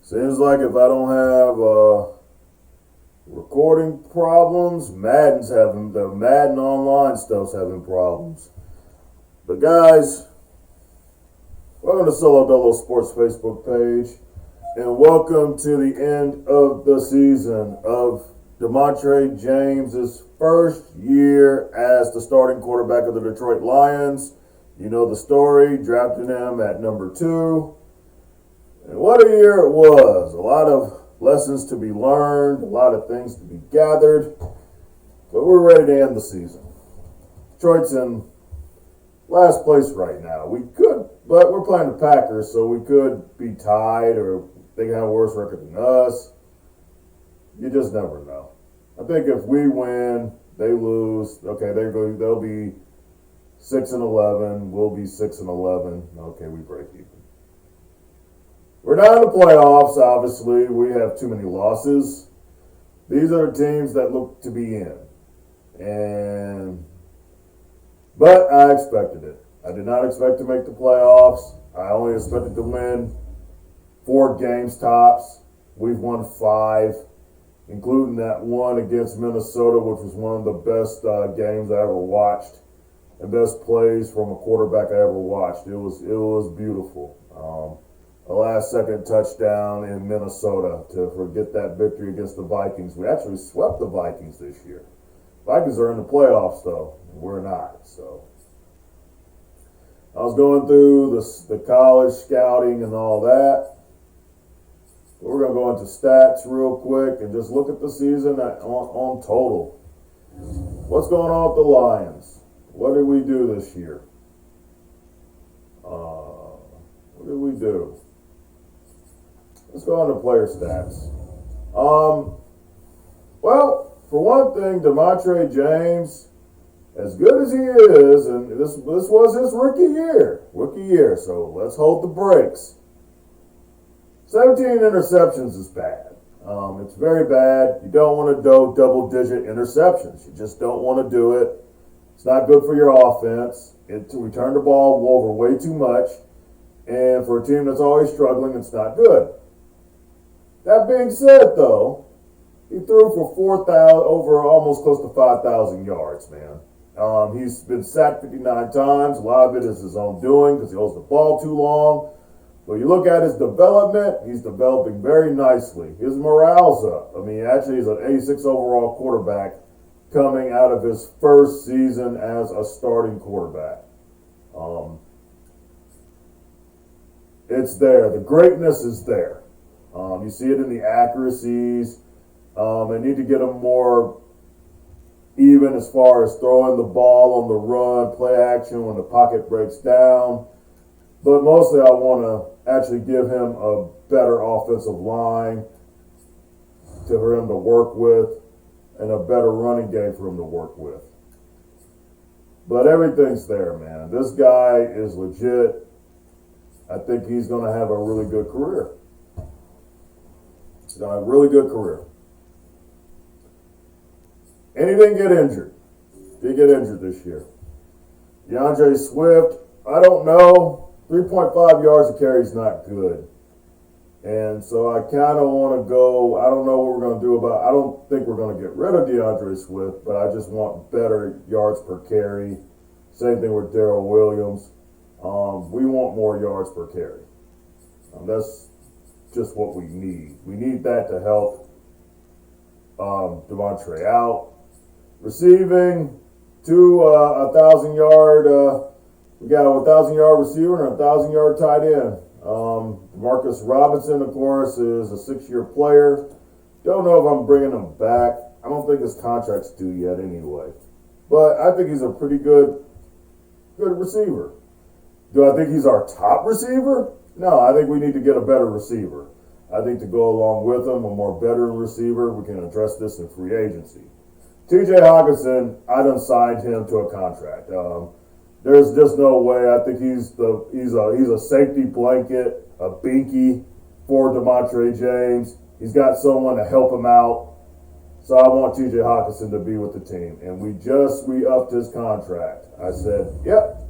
Seems like if I don't have recording problems, the Madden online stuff's having problems. But guys, welcome to Solo Dolo Sports Facebook page, and welcome to the end of the season of Demontrae James's first year as the starting quarterback of the Detroit Lions. You know the story, drafted him at number 2. And what a year it was. A lot of lessons to be learned, a lot of things to be gathered. But we're ready to end the season. Detroit's in last place right now. But we're playing the Packers, so we could be tied or they can have a worse record than us. You just never know. I think if we win, they lose. Okay, they'll be 6-11. We'll be 6-11. Okay, we break even. We're not in the playoffs, obviously. We have too many losses. These are teams that look to be in. But I expected it. I did not expect to make the playoffs. I only expected to win 4 games tops. We've won 5, including that one against Minnesota, which was one of the best games I ever watched and best plays from a quarterback I ever watched. It was beautiful. A last-second touchdown in Minnesota to get that victory against the Vikings. We actually swept the Vikings this year. Vikings are in the playoffs, though. We're not. So I was going through the college scouting and all that. We're going to go into stats real quick and just look at the season on total. What's going on with the Lions? What did we do this year? What did we do? Let's go on to player stats. Well, for one thing, Demontrae James, as good as he is, and this was his rookie year, so let's hold the brakes. 17 interceptions is bad. It's very bad. You don't want to do double-digit interceptions. You just don't want to do it. It's not good for your offense. We turn the ball over way too much, and for a team that's always struggling, it's not good. That being said, though, he threw for 4,000, over almost close to 5,000 yards, man. He's been sacked 59 times. A lot of it is his own doing because he holds the ball too long. But you look at his development, he's developing very nicely. His morale's up. I mean, actually, he's an 86 overall quarterback coming out of his first season as a starting quarterback. It's there. The greatness is there. You see it in the accuracies. They need to get him more even as far as throwing the ball on the run, play action when the pocket breaks down. But mostly I want to actually give him a better offensive line for him to work with and a better running game for him to work with. But everything's there, man. This guy is legit. I think he's going to have a really good career. He's going to have a really good career. And he didn't get injured. He did get injured this year. DeAndre Swift, I don't know. 3.5 yards a carry is not good. And so I kind of want to go, I don't know what we're going to do I don't think we're going to get rid of DeAndre Swift, but I just want better yards per carry. Same thing with Darrell Williams. We want more yards per carry. That's just what we need. We need that to help Demontrae out. Receiving to 1,000-yard, we got a 1,000-yard receiver and a 1,000-yard tight end. Marcus Robinson, of course, is a 6-year player. Don't know if I'm bringing him back. I don't think his contract's due yet anyway. But I think he's a pretty good receiver. Do I think he's our top receiver? No, I think we need to get a better receiver. I think to go along with him, a more better receiver, we can address this in free agency. TJ Hawkinson, I done signed him to a contract. There's just no way. I think he's a safety blanket, a binky for Demontrae James. He's got someone to help him out. So I want TJ Hawkinson to be with the team. And we just re-upped his contract. I said, yep,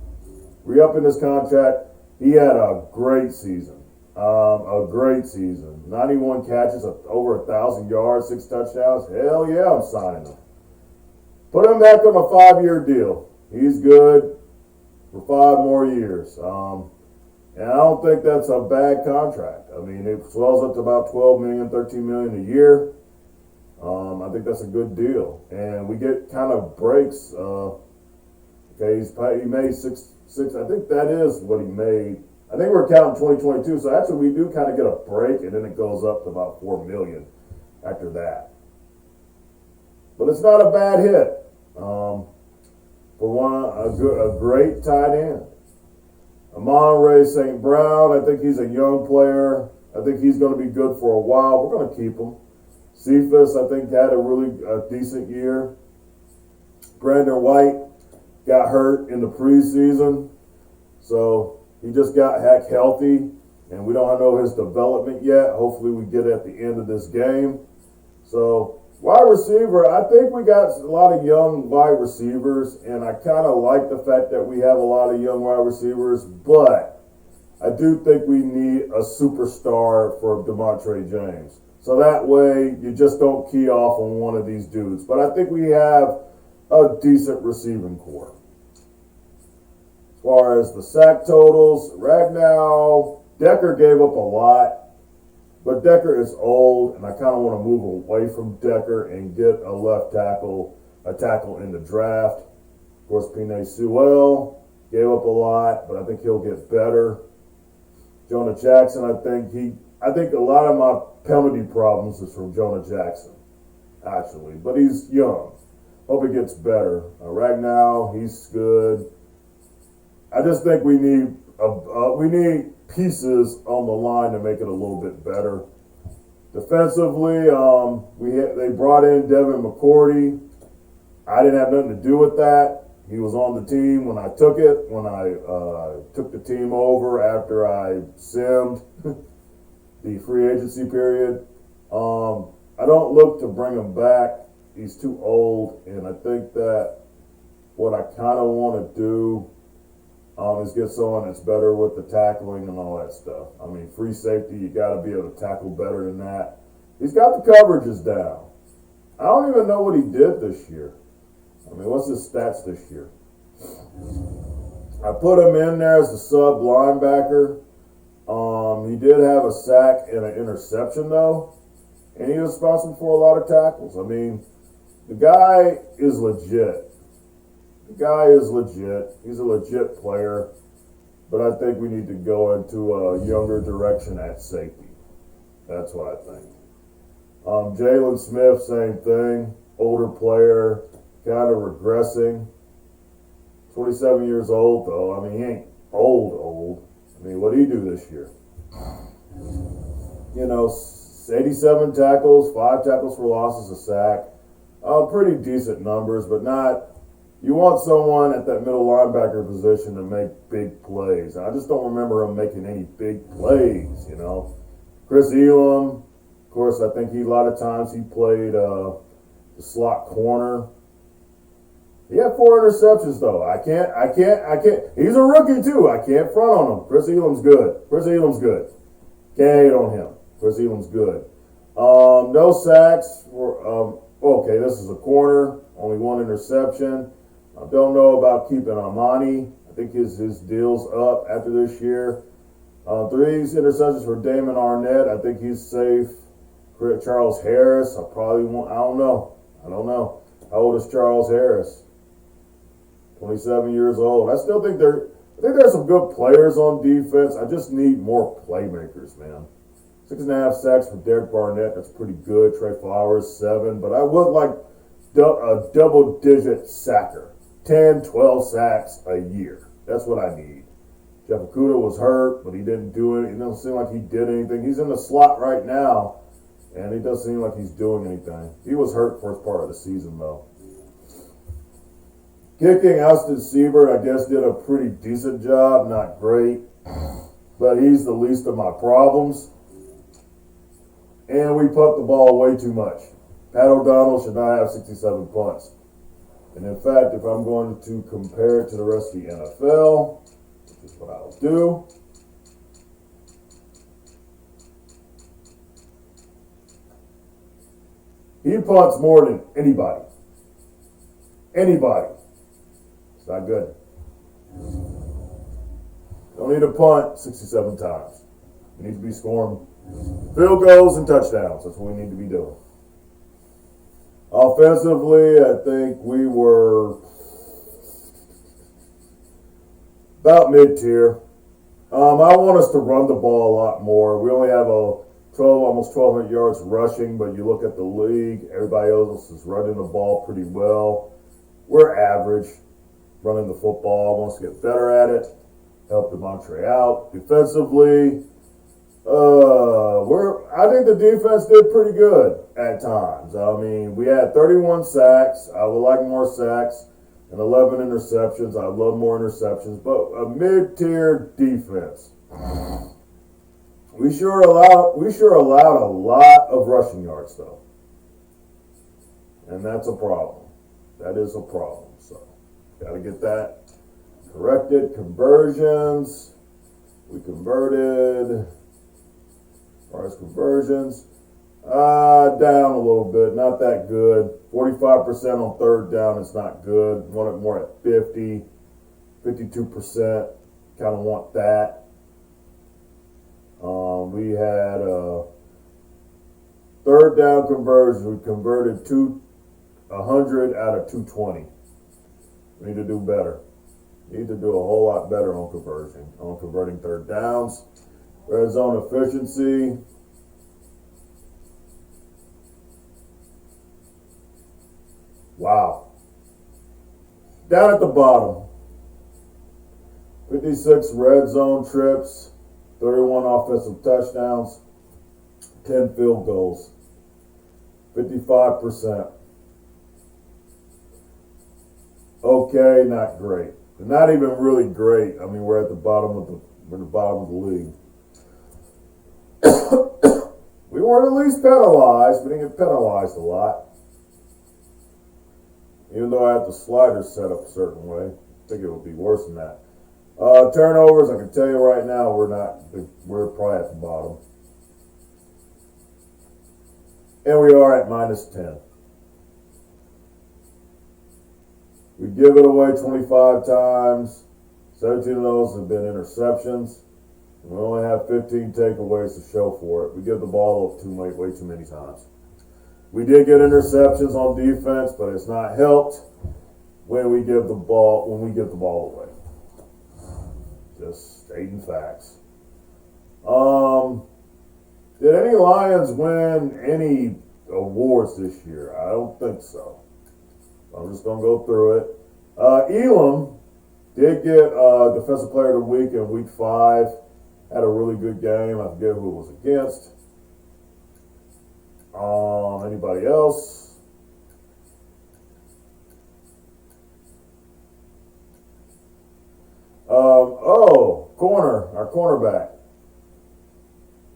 re-upping his contract. He had a great season. A great season. 91 catches, over 1,000 yards, 6 touchdowns. Hell yeah, I'm signing him. Put him back on a 5-year deal. He's good for 5 more years. And I don't think that's a bad contract. I mean, it swells up to about $12 million, $13 million a year. I think that's a good deal. And we get kind of breaks. Okay, he made six. I think that is what he made. I think we're counting 2022. So actually, we do kind of get a break, and then it goes up to about $4 million after that. But it's not a bad hit for a great tight end. Demontrae St. Brown, I think he's a young player. I think he's going to be good for a while. We're going to keep him. Cephas, I think, had a decent year. Brandon White got hurt in the preseason, so he just got healthy, and we don't know his development yet. Hopefully we get it at the end of this game. So wide receiver, I think we got a lot of young wide receivers, and I kind of like the fact that we have a lot of young wide receivers, but I do think we need a superstar for Demontrae James. So that way you just don't key off on one of these dudes. But I think we have a decent receiving core. As far as the sack totals, right now, Decker gave up a lot. But Decker is old, and I kind of want to move away from Decker and get a left tackle, a tackle in the draft. Of course, Penei Sewell gave up a lot, but I think he'll get better. Jonah Jackson, I think a lot of my penalty problems is from Jonah Jackson, actually. But he's young. Hope he gets better. Right now, he's good. I just think we need pieces on the line to make it a little bit better. Defensively, they brought in Devin McCourty. I didn't have nothing to do with that. He was on the team when I took it, when I took the team over after I simmed the free agency period. I don't look to bring him back. He's too old, and I think that what I kind of want to do is get someone that's better with the tackling and all that stuff. I mean, free safety, you got to be able to tackle better than that. He's got the coverages down. I don't even know what he did this year. I mean, what's his stats this year? I put him in there as a sub linebacker. He did have a sack and an interception, though, and he was responsible for a lot of tackles. I mean, the guy is legit. He's a legit player, but I think we need to go into a younger direction at safety. That's what I think. Jalen Smith, same thing. Older player, kind of regressing. 27 years old, though. I mean, he ain't old. I mean, what did he do this year? 87 tackles, 5 tackles for losses, a sack. Pretty decent numbers, but not. You want someone at that middle linebacker position to make big plays. I just don't remember him making any big plays, Chris Elam, of course, I think a lot of times he played the slot corner. He had 4 interceptions, though. I can't. He's a rookie, too. I can't front on him. Chris Elam's good. Can't hate on him. Chris Elam's good. No sacks. Okay, this is a corner. Only 1 interception. I don't know about keeping Amani. I think his deal's up after this year. 3 interceptions for Damon Arnett. I think he's safe. Charles Harris. I don't know. How old is Charles Harris? 27 years old. I still think there's some good players on defense. I just need more playmakers, man. 6.5 sacks for Derek Barnett. That's pretty good. Trey Flowers, 7. But I would like a double-digit sacker. 10, 12 sacks a year. That's what I need. Jeff Okudah was hurt, but he didn't do it. It doesn't seem like he did anything. He's in the slot right now, and it doesn't seem like he's doing anything. He was hurt first part of the season, though. Kicking, Austin Siebert, I guess, did a pretty decent job. Not great, but he's the least of my problems. And we punt the ball way too much. Pat O'Donnell should not have 67 punts. And in fact, if I'm going to compare it to the rest of the NFL, which is what I'll do, He punts more than anybody. Anybody. It's not good. Don't need to punt 67 times. We need to be scoring field goals and touchdowns. That's what we need to be doing. Offensively, I think we were about mid-tier. I want us to run the ball a lot more. We only have almost 1,200 yards rushing, but you look at the league, everybody else is running the ball pretty well. We're average running the football. Wants to get better at it. Help Demontrae out. Defensively, I think the defense did pretty good at times. I mean, we had 31 sacks. I would like more sacks and 11 interceptions. I would love more interceptions, but a mid-tier defense. We sure allowed a lot of rushing yards though, and that's a problem. That is a problem. So, got to get that corrected. Conversions. We converted. As far as conversions, down a little bit. Not that good. 45% on third down is not good. Want it more at 50, 52%. Kind of want that. We had third down conversions. We converted 100 out of 220. We need to do better. Need to do a whole lot better on converting third downs. Red zone efficiency. Wow. Down at the bottom. 56 red zone trips, 31 offensive touchdowns, 10 field goals, 55%. Okay, not great. Not even really great. I mean, we're at the bottom of the league. We weren't at least penalized. We didn't get penalized a lot. Even though I had the sliders set up a certain way. I think it would be worse than that. Turnovers, I can tell you right now, we're probably at the bottom. And we are at -10. We give it away 25 times. 17 of those have been interceptions. We only have 15 takeaways to show for it. We give the ball up way too many times. We did get interceptions on defense, but it's not helped when we give the ball away. Just stating facts. Did any Lions win any awards this year? I don't think so. I'm just gonna go through it. Elam did get Defensive Player of the Week in Week 5. Had a really good game. I forget who it was against. Anybody else? Our cornerback.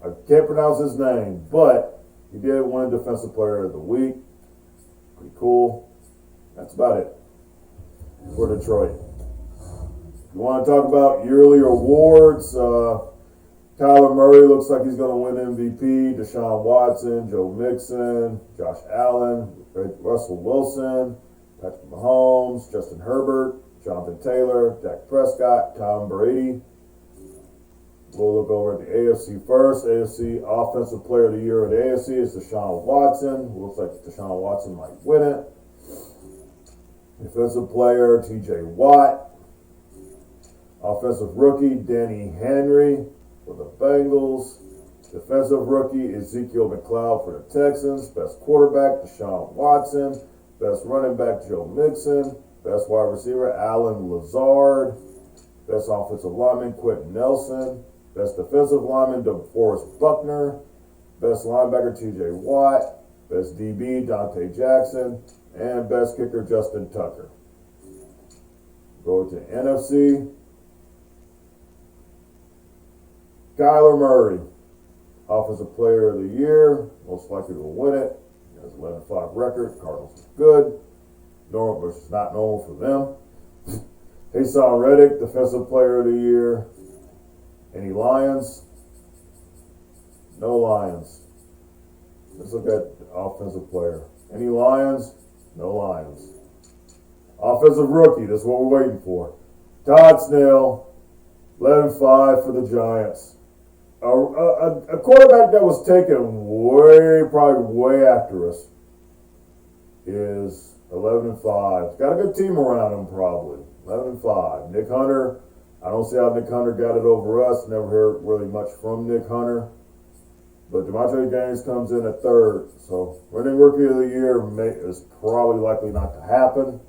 I can't pronounce his name, but he did win Defensive Player of the Week. Pretty cool. That's about it for Detroit. If you want to talk about yearly awards, Kyler Murray looks like he's going to win MVP. Deshaun Watson, Joe Mixon, Josh Allen, Russell Wilson, Patrick Mahomes, Justin Herbert, Jonathan Taylor, Dak Prescott, Tom Brady. We'll look over at the AFC first. AFC Offensive Player of the Year at the AFC is Deshaun Watson. Looks like Deshaun Watson might win it. Defensive Player, TJ Watt. Offensive Rookie, Danny Henry for the Bengals. Defensive Rookie, Ezekiel McLeod for the Texans. Best Quarterback, Deshaun Watson. Best Running Back, Joe Mixon. Best Wide Receiver, Allen Lazard. Best Offensive Lineman, Quentin Nelson. Best Defensive Lineman, DeForest Buckner. Best Linebacker, TJ Watt. Best DB, Dante Jackson. And Best Kicker, Justin Tucker. Go to NFC. Kyler Murray, Offensive Player of the Year. Most likely to win it. He has 11-5 record. Cardinals is good. Normal versus not normal for them. Hassan Reddick, Defensive Player of the Year. Any Lions? No Lions. Let's look at Offensive Player. Any Lions? No Lions. Offensive rookie, that's what we're waiting for. Todd Snell, 11-5 for the Giants. A quarterback that was taken probably way after us is 11-5. Got a good team around him probably. 11-5. Nick Hunter, I don't see how Nick Hunter got it over us. Never heard really much from Nick Hunter. But Demontrae Gaines comes in at third. So winning rookie of the year is probably likely not to happen.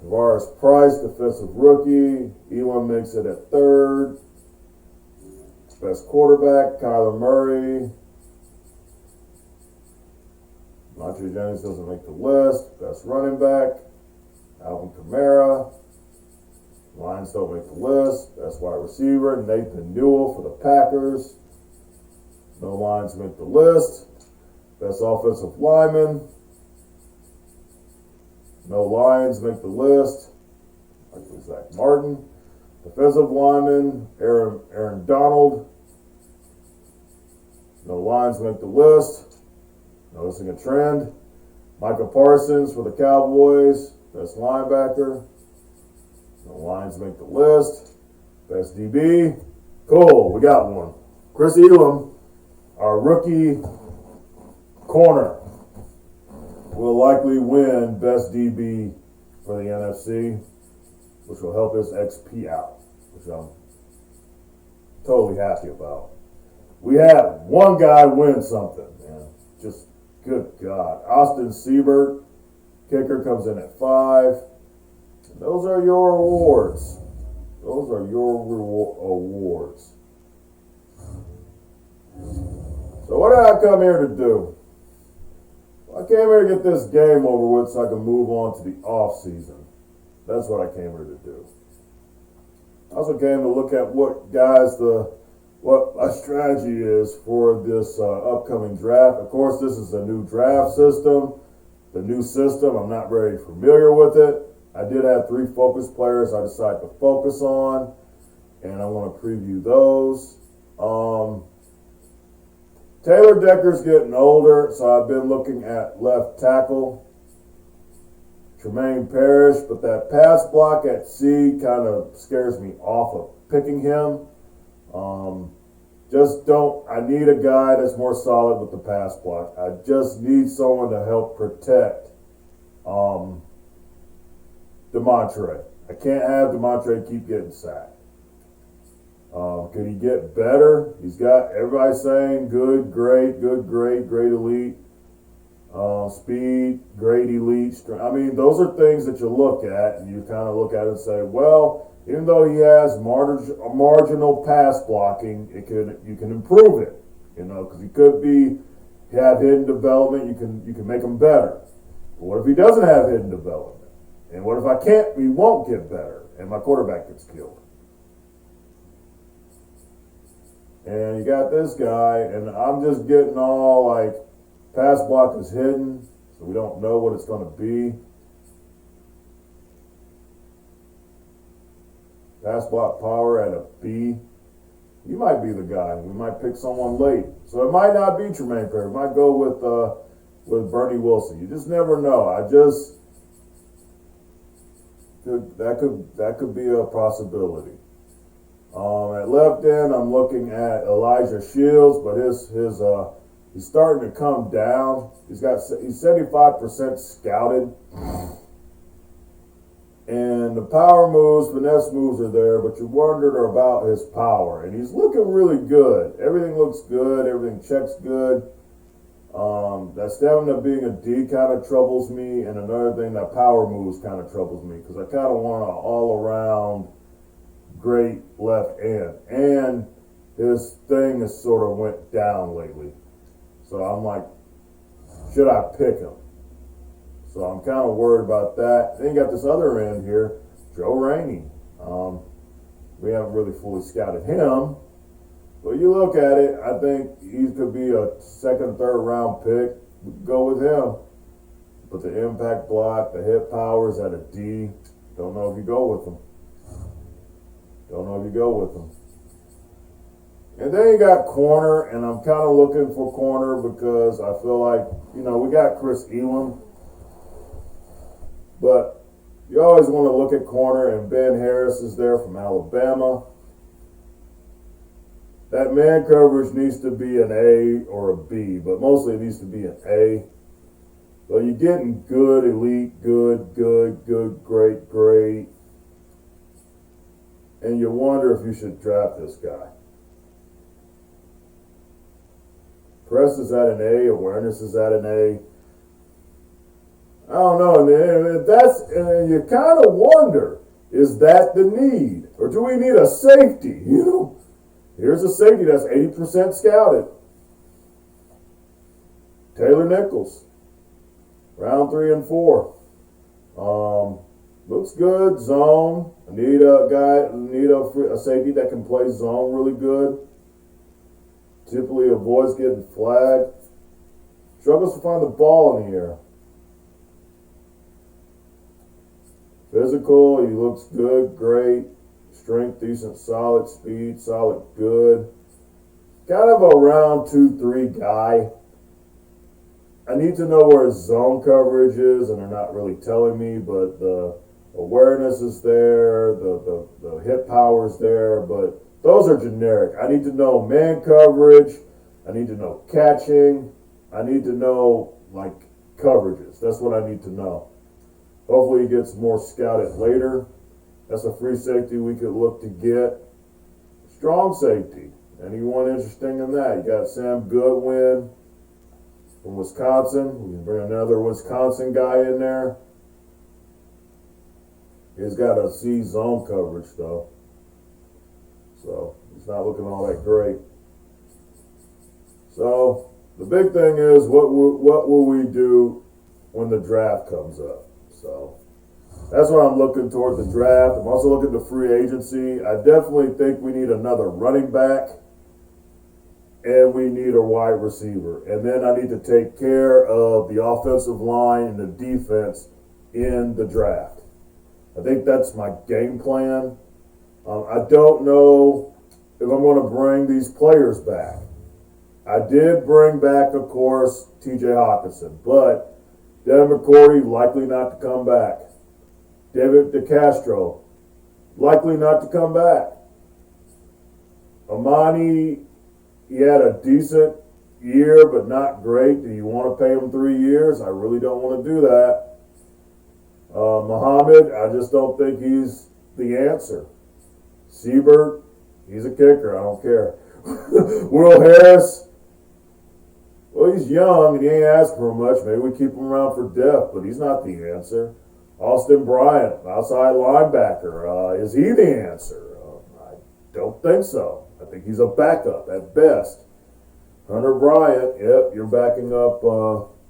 Tavares Price, defensive rookie. Elam makes it at third. Best quarterback, Kyler Murray. Demontrae Gaines doesn't make the list. Best running back, Alvin Kamara. Lions don't make the list. Best wide receiver, Nathan Newell for the Packers. No Lions make the list. Best offensive lineman. No Lions make the list. Like Zach Martin. Defensive lineman, Aaron Donald. No Lions make the list. Noticing a trend. Micah Parsons for the Cowboys. Best linebacker. No Lions make the list. Best DB. Cool, we got one. Chris Elam, our rookie corner, will likely win Best DB for the NFC, which will help his XP out, which I'm totally happy about. We had one guy win something, man. Just good God. Austin Siebert, kicker, comes in at 5. And those are your awards. Those are your awards. So what did I come here to do? I came here to get this game over with so I can move on to the off season. That's what I came here to do. I also came to look at what my strategy is for this upcoming draft. Of course, this is a new draft system. The new system, I'm not very familiar with it. I did have 3 focus players I decided to focus on, and I want to preview those. Taylor Decker's getting older, so I've been looking at left tackle, Tremaine Parrish, but that pass block at C kind of scares me off of picking him. I need a guy that's more solid with the pass block. I just need someone to help protect Demontrae. I can't have Demontrae keep getting sacked. Could he get better? He's got everybody saying good, great, elite, speed, great, elite. I mean, those are things that you look at and you kind of look at it and say, well, even though he has marginal pass blocking, you can improve it, because he could have hidden development. You can make him better. But what if he doesn't have hidden development? And what if he won't get better and my quarterback gets killed? And you got this guy, and I'm just getting all like, pass block is hidden, so we don't know what it's going to be. Pass block power at a B. You might be the guy. We might pick someone late. So it might not be Tremaine Parrish. We might go with Bernie Wilson. You just never know. That could be a possibility. At left end, I'm looking at Elijah Shields, but he's starting to come down. He's 75% scouted, and the power moves, finesse moves are there, but you wondered about his power, and he's looking really good. Everything looks good. Everything checks good. That stamina being a D kind of troubles me, and another thing, that power moves kind of troubles me because I kind of want an all-around great left end, and his thing has sort of went down lately. So I'm like, should I pick him? So I'm kind of worried about that. Then you got this other end here, Joe Rainey. We haven't really fully scouted him, but you look at it, I think he could be a second, third round pick. Go with him. But the impact block, the hit power is at a D. Don't know if you go with him. And then you got corner, and I'm kind of looking for corner because I feel like, we got Chris Elam, but you always want to look at corner, and Ben Harris is there from Alabama. That man coverage needs to be an A or a B, but mostly it needs to be an A. So you're getting good, elite, good, great. And you wonder if you should draft this guy. Press is at an A, awareness is at an A. I don't know, and you kind of wonder, is that the need? Or do we need a safety, Here's a safety that's 80% scouted. Taylor Nichols, round 3 and 4. Looks good, zone. I need a safety that can play zone really good. Typically avoids getting flagged. Struggles to find the ball in the air. Physical, he looks good, great. Strength, decent, solid. Speed, solid, good. Kind of a round 2-3 guy. I need to know where his zone coverage is, and they're not really telling me, but the awareness is there, the hip power is there, but those are generic. I need to know man coverage. I need to know catching. I need to know, coverages. That's what I need to know. Hopefully he gets more scouted later. That's a free safety we could look to get. Strong safety. Anyone interesting in that? You got Sam Goodwin from Wisconsin. We can bring another Wisconsin guy in there. He's got a C zone coverage, though. So he's not looking all that great. So the big thing is, what will we do when the draft comes up? So that's what I'm looking toward the draft. I'm also looking to free agency. I definitely think we need another running back, and we need a wide receiver. And then I need to take care of the offensive line and the defense in the draft. I think that's my game plan. I don't know if I'm going to bring these players back. I did bring back, of course, TJ Hawkinson, but Devin McCourty likely not to come back. David DeCastro likely not to come back. Amani, he had a decent year, but not great. Do you want to pay him 3 years? I really don't want to do that. Muhammad, I just don't think he's the answer. Siebert, he's a kicker. I don't care. Will Harris, well, he's young and he ain't asking for much. Maybe we keep him around for depth, but he's not the answer. Austin Bryant, outside linebacker, is he the answer? I don't think so. I think he's a backup at best. Hunter Bryant, yep, you're backing up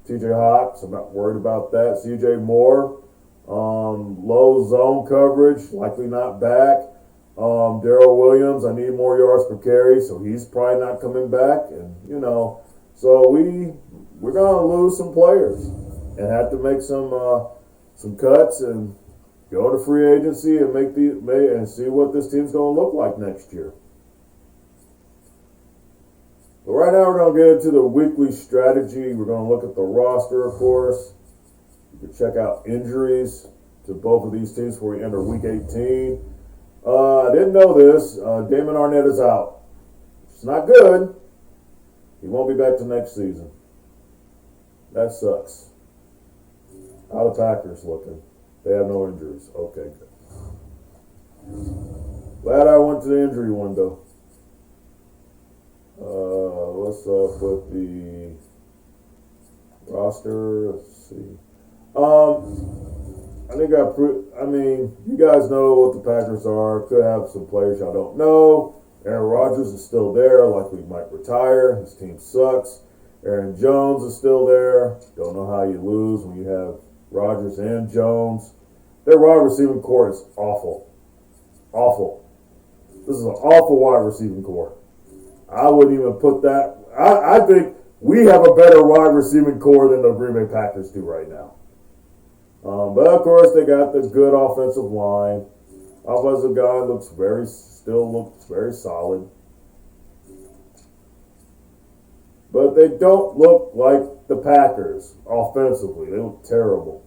TJ Hawks. I'm not worried about that. CJ Moore, low zone coverage, likely not back. Darrell Williams, I need more yards per carry, so he's probably not coming back. And so we're gonna lose some players and have to make some cuts and go to free agency and and see what this team's gonna look like next year. But right now we're gonna get into the weekly strategy. We're gonna look at the roster, of course. You can check out injuries to both of these teams before we enter Week 18. I didn't know this. Damon Arnett is out. It's not good. He won't be back till next season. That sucks. How the Packers looking? They have no injuries. Okay, good. Glad I went to the injury window. What's up with the roster? Let's see. You guys know what the Packers are. Could have some players y'all don't know. Aaron Rodgers is still there, likely might retire. His team sucks. Aaron Jones is still there. Don't know how you lose when you have Rodgers and Jones. Their wide receiving core is awful. Awful. This is an awful wide receiving core. I wouldn't even put that. I think we have a better wide receiving core than the Green Bay Packers do right now. But of course, they got the good offensive line. Offensive guy still looks very solid. they don't look like the Packers offensively. They look terrible.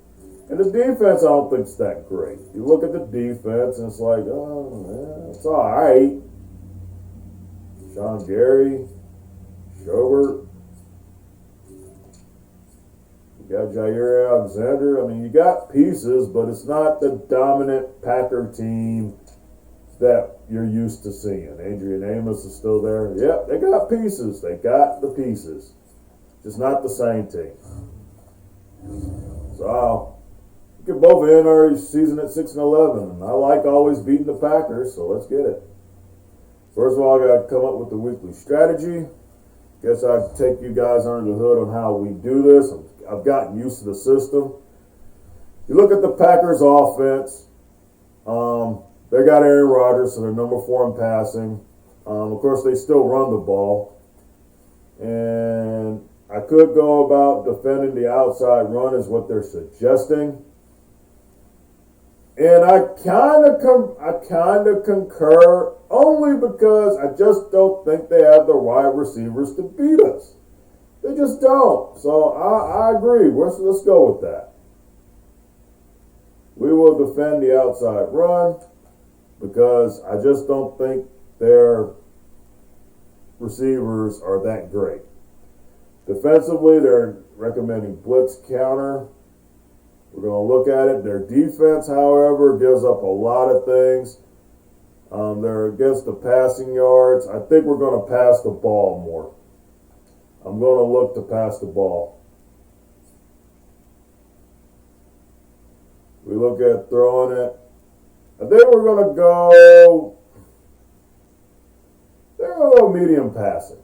And the defense, I don't think it's that great. You look at the defense, and it's like, oh, yeah, it's all right. Sean Gary, Schobert, you got Jair Alexander. I mean, you got pieces, but it's not the dominant Packer team that you're used to seeing. Adrian Amos is still there. Yep, they got pieces. They got the pieces. Just not the same team. So, we can both end our season at 6-11. And I like always beating the Packers, so let's get it. First of all, I got to come up with the weekly strategy. Guess I'd take you guys under the hood on how we do this. I've gotten used to the system. You look at the Packers offense. They got Aaron Rodgers, so they're number 4 in passing. Of course, they still run the ball. And I could go about defending the outside run is what they're suggesting. And I kind of concur, only because I just don't think they have the wide receivers to beat us. They just don't. So I agree. Let's go with that. We will defend the outside run because I just don't think their receivers are that great. Defensively, they're recommending blitz counter. We're going to look at it. Their defense, however, gives up a lot of things. They're against the passing yards. I think we're going to pass the ball more. I'm going to look to pass the ball. We look at throwing it. I think we're going to go. They're going to go medium passing.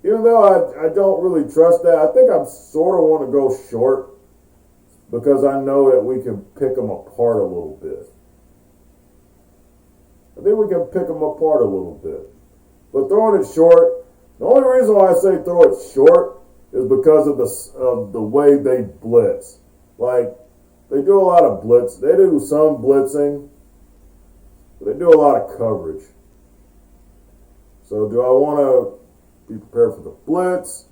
Even though I don't really trust that, I think I sort of want to go short because I know that we can pick them apart a little bit. I think we can pick them apart a little bit. But throwing it short, the only reason why I say throw it short is because of the way they blitz. Like, they do a lot of blitz. They do some blitzing, but they do a lot of coverage. So do I want to be prepared for the blitz?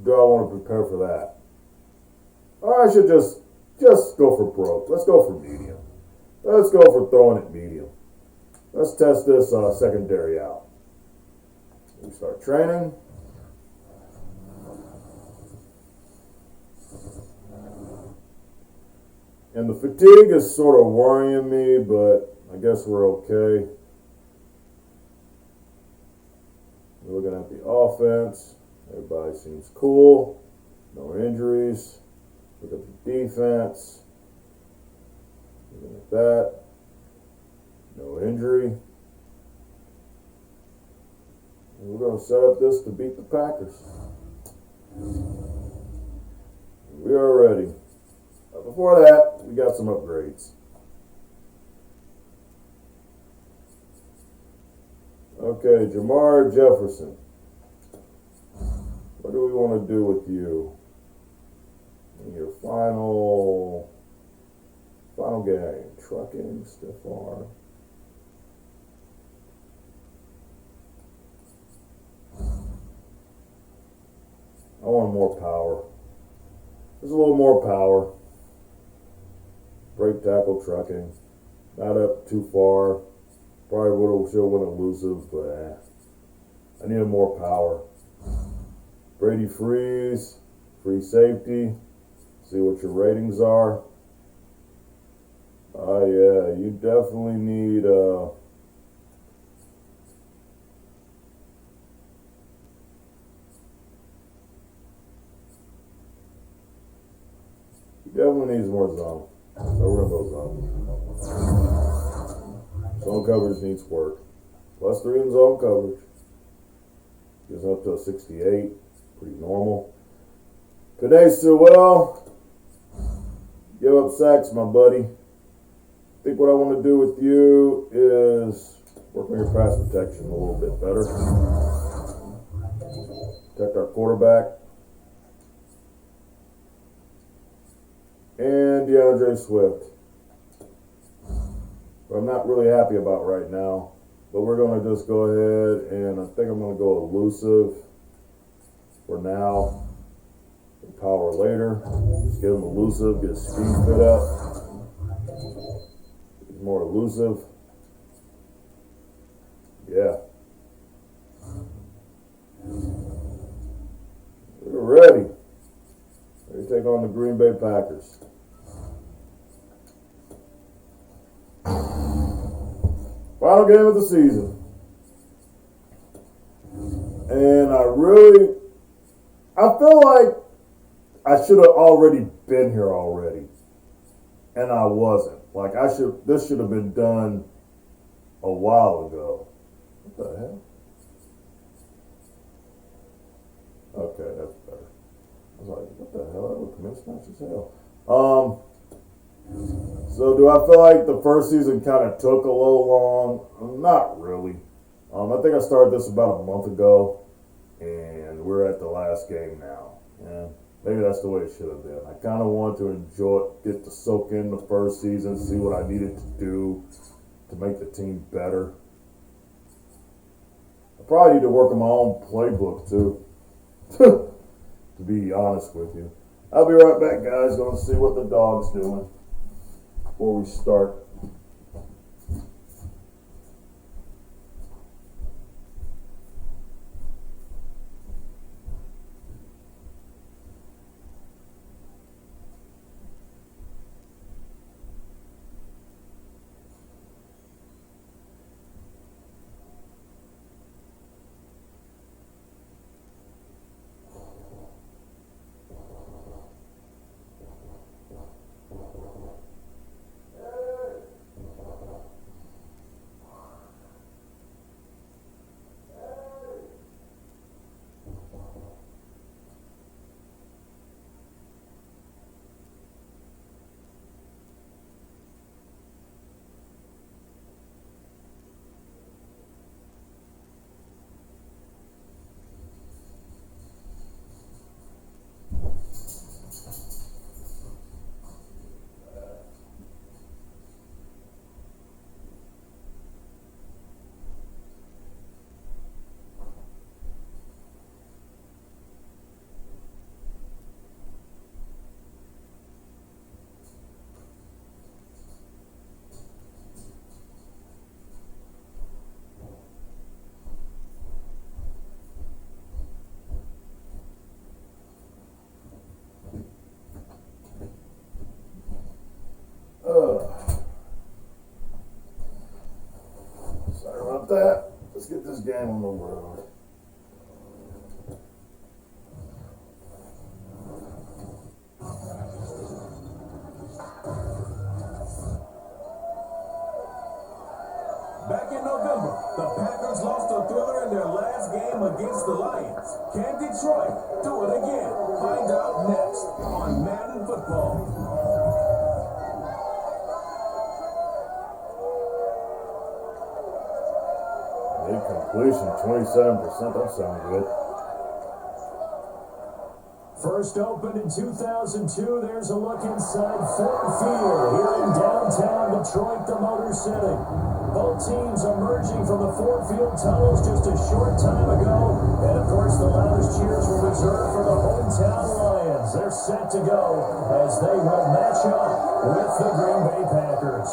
Do I want to prepare for that? Or I should just go for broke. Let's go for medium. Let's go for throwing it medium. Let's test this secondary out. We start training. And the fatigue is sort of worrying me, but I guess we're okay. We're looking at the offense. Everybody seems cool. No injuries. Look at the defense. Looking at that. No injury. And we're going to set up this to beat the Packers. We are ready. But before that, we got some upgrades. Okay, Jamar Jefferson. What do we want to do with you in your final game? Trucking, stiff arm. I want more power. Just a little more power. Break tackle, trucking. Not up too far. Probably would have still went elusive, but I need more power. Brady Freeze, free safety. See what your ratings are. Yeah, you definitely need definitely needs more zone. So we're gonna go zone. Zone coverage needs work. +3 in zone coverage. Gets up to a 68. Pretty normal. Penei Sewell. Give up sacks, my buddy. I think what I want to do with you is work on your pass protection a little bit better. Protect our quarterback. And DeAndre Swift. But I'm not really happy about right now. But we're going to just go ahead and I think I'm going to go elusive. for now. Power later. Just get him elusive, get his speed fit up. He's more elusive. Yeah. We're ready. Ready to take on the Green Bay Packers. Final game of the season. And I feel like I should have already been here already. And I wasn't. Like this should have been done a while ago. What the hell? Okay, that's better. I was like, what the hell? That would mismatch as hell. So do I feel like the first season kind of took a little long? Not really. I think I started this about a month ago, and we're at the last game now. Yeah, maybe that's the way it should have been. I kind of wanted to enjoy it, get to soak in the first season, see what I needed to do to make the team better. I probably need to work on my own playbook too, to be honest with you. I'll be right back, guys. Gonna see what the dog's doing before we start. Sorry about that. Let's get this game on the road. Back in November, the Packers lost a thriller in their last game against the Lions. Can Detroit do it again? Find out next on Madden Football. Completion 27%. That sounds good. First opened in 2002, there's a look inside Ford Field here in downtown Detroit, the Motor City. Both teams emerging from the Ford Field tunnels just a short time ago. And of course, the loudest cheers were reserved for the hometown Lions. They're set to go as they will match up with the Green Bay Packers.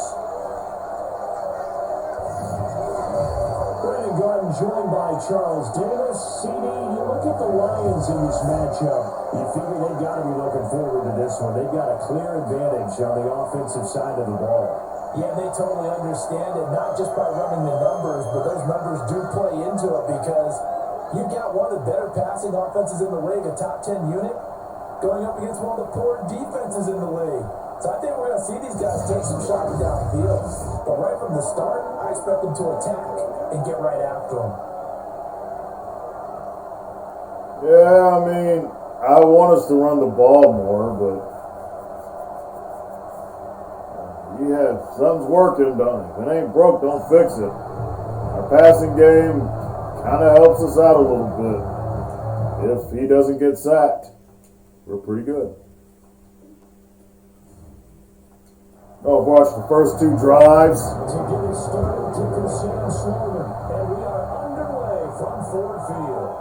Joined by Charles Davis. CD, you look at the Lions in this matchup, you figure they've got to be looking forward to this one. They've got a clear advantage on the offensive side of the ball. Yeah, they totally understand it, not just by running the numbers, but those numbers do play into it because you've got one of the better passing offenses in the league, a top 10 unit, going up against one of the poor defenses in the league. So I think we're going to see these guys take some shots downfield. But right from the start, I expect them to attack and get right after them. Yeah, I mean, I want us to run the ball more, but something's working, don't it? If it ain't broke, don't fix it. Our passing game kind of helps us out a little bit. If he doesn't get sacked, we're pretty good. Oh, watch the first two drives. To get us started, Sam Sloman, and we are underway from Ford Field.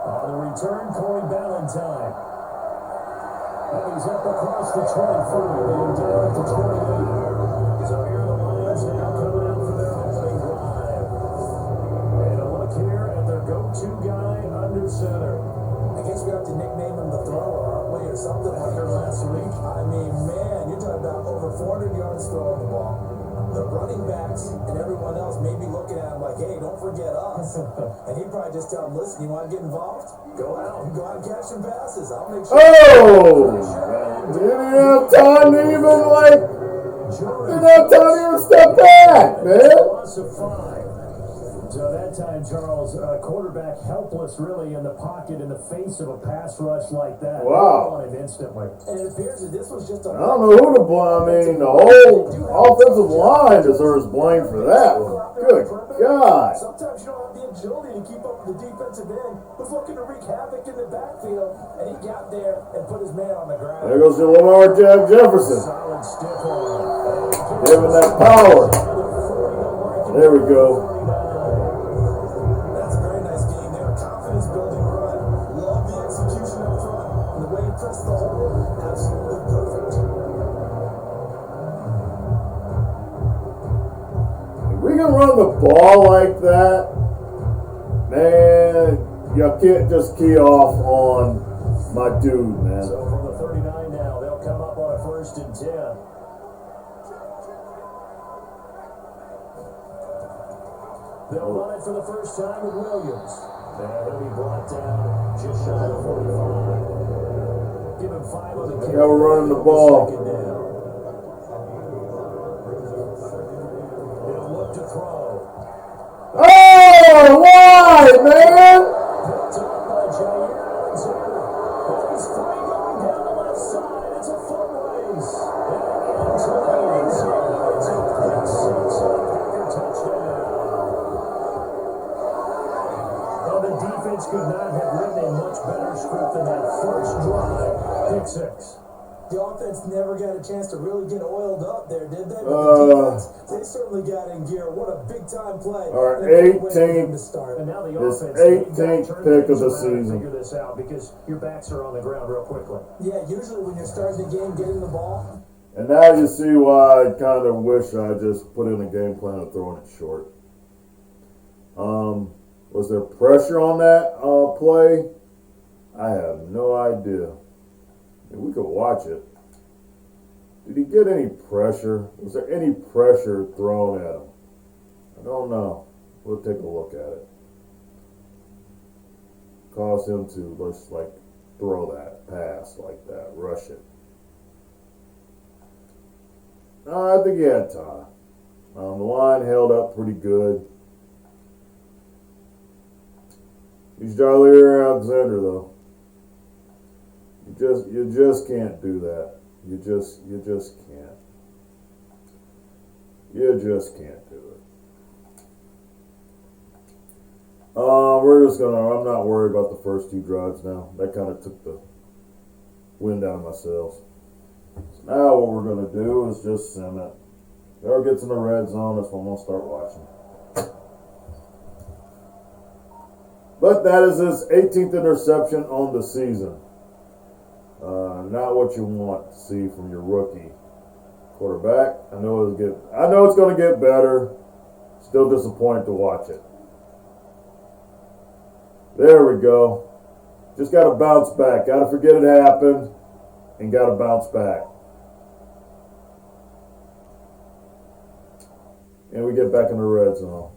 On the return, Corey Ballantyne. And he's up across the 25 and down at the 28. So here are the Lions now coming out for their opening drive. And a look here at their go-to guy under center. I guess we have to nickname him the thrower, aren't we, or something After last week. I mean, man, you're talking about over 400 yards throwing the ball. The running backs and everyone else may be looking at him like, hey, don't forget us. And he'd probably just tell them, listen, you want to get involved? Go out and catch some passes. I'll make sure. Oh! Didn't have time to even, like, didn't have time to even step back, man. Loss of 5. So that time, Charles, quarterback helpless really in the pocket in the face of a pass rush like that. Wow. On him instantly. And it appears that this was just a... I don't know who to blame. I mean, the whole offensive line deserves blame for that one. Good God. Sometimes you don't have the agility to keep up with the defensive end. Was looking to wreak havoc in the backfield, and he got there and put his man on the ground. There goes your Lamar Jefferson. Solid stiff arm. Giving that power. There we go. That's a very nice game there. Confidence building run. Love the execution up front. And the way he pressed the hole, absolutely perfect. If we can run the ball like that, man, you can't just key off on my dude, man. So from the 39 now, they'll come up on a 1st and 10. They'll run it for the first time with Williams. And he'll be brought down just shy of 45. Give him 5 on the carry. Yeah, we're running the ball. Second down. He'll look to throw. Oh, why, man? Picked up by Jair Alexander. And he's free going down the left side. It's a foot race. And into the end zone. It's a pick 6 and a Packer touchdown. Well, the defense could not have written a much better script than that first drive. Pick 6. The offense never got a chance to really get oiled up there, did they? But the defense, they certainly got in gear. What a big-time play. Our And a great way for them 18th to start. And now the This offense, they've got to 18th turn pick of things the around and season. figure this out because your backs are on the ground real quickly. Yeah, usually when you're starting the game, getting the ball. And now you see why I kind of wish I just put in a game plan of throwing it short. Was there pressure on that play? I have no idea. We could watch it. Did he get any pressure? Was there any pressure thrown at him? I don't know. We'll take a look at it. Caused him to just like throw that pass like that, rush it. I think he had time. The line held up pretty good. He's Jair Alexander though. You just can't do that. You just can't. You just can't do it. We're just gonna. I'm not worried about the first 2 drives now. That kind of took the wind out of my sails. So now what we're gonna do is just sim it. Whoever gets in the red zone, that's when we'll start watching. But that is his 18th interception on the season. Not what you want to see from your rookie quarterback. I know it's going to get better. Still disappointed to watch it. There we go. Just got to bounce back. Got to forget it happened and got to bounce back. And we get back in the red zone.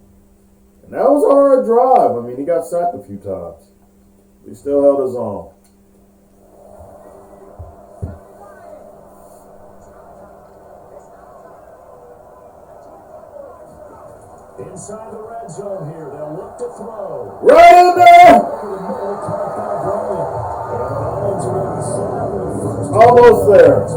And that was a hard drive. I mean, he got sacked a few times. He still held his own. Inside the red zone here, they'll look to throw. Right in there! Almost there.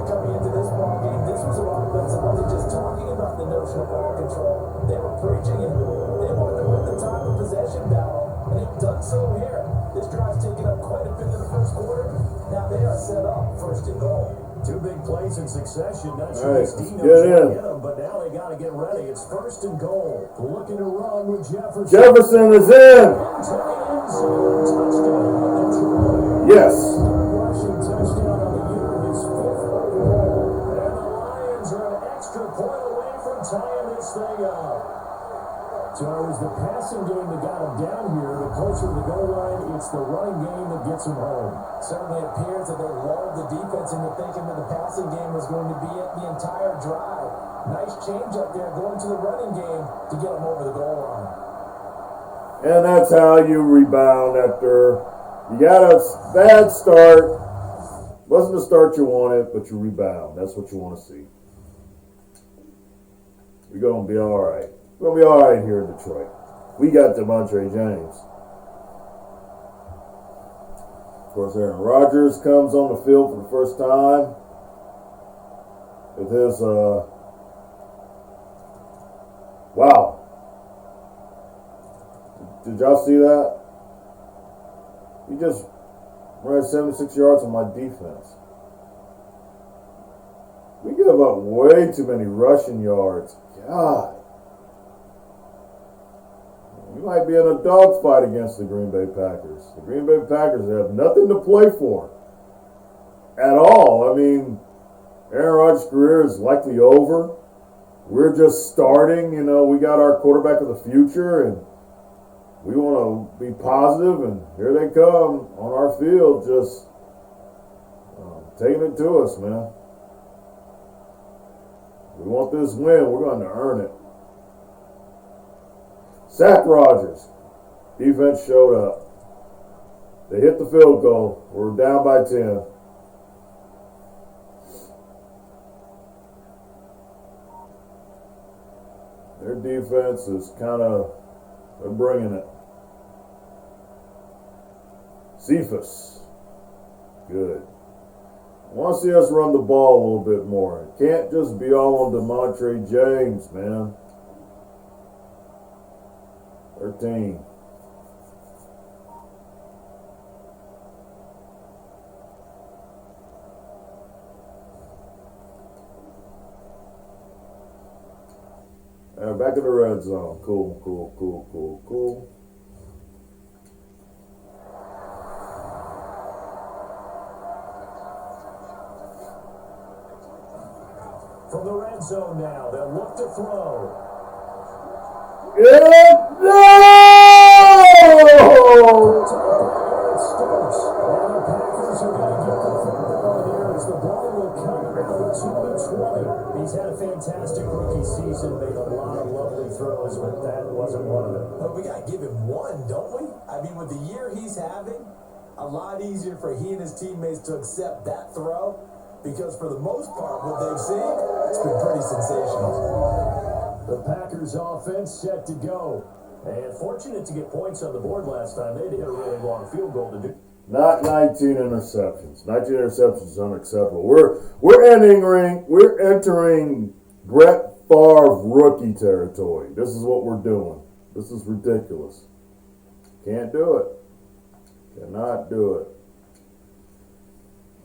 Coming into this ball game, this was an offense that wasn't just talking about the notion of ball control. They were preaching it. They wanted to win the time of possession battle, and they've done so here. This drive's taken up quite a bit in the first quarter. Now they are set up 1st and goal. Two big plays in succession. Not All sure right, this let's D get knows how to in. get them, but now they got to get ready. It's 1st and goal. Looking to run with Jefferson. Jefferson is in. Into the end zone. Touchdown, Demontrae. Yes. Rushing touchdown on the year, his 5th overall. And the Lions are an extra point away from tying this thing up. So it was the passing game that got him down here, but closer to the goal line, it's the running game that gets him home. Certainly appears that they lulled the defense into thinking that the passing game was going to be it the entire drive. Nice change up there going to the running game to get them over the goal line. And that's how you rebound after you got a bad start. Wasn't the start you wanted, but you rebound. That's what you want to see. We're going to be all right. We're going to be all right here in Detroit. We got Demontrae James. Of course, Aaron Rodgers comes on the field for the first time with his, wow. Did y'all see that? He just ran 76 yards on my defense. We give up way too many rushing yards. God. We might be in a dogfight against the Green Bay Packers. The Green Bay Packers have nothing to play for at all. I mean, Aaron Rodgers' career is likely over. We're just starting. You know, we got our quarterback of the future, and we want to be positive, and here they come on our field just taking it to us, man. We want this win. We're going to earn it. Sack Rodgers. Defense showed up. They hit the field goal. We're down by 10. Their defense is they're bringing it. Cephas. Good. I want to see us run the ball a little bit more. It can't just be all on Demontrae James, man. 13. Back in the red zone. Cool. From the red zone now, they'll look to throw. He's had a fantastic rookie season, made a lot of lovely throws, but that wasn't one of them. But we got to give him one, don't we? I mean, with the year he's having, a lot easier for he and his teammates to accept that throw, because for the most part, what they've seen, it's been pretty sensational. The Packers offense set to go. And fortunate to get points on the board last time. They hit a really long field goal to do. Not 19 interceptions. 19 interceptions is unacceptable. We're entering Brett Favre rookie territory. This is what we're doing. This is ridiculous. Can't do it. Cannot do it.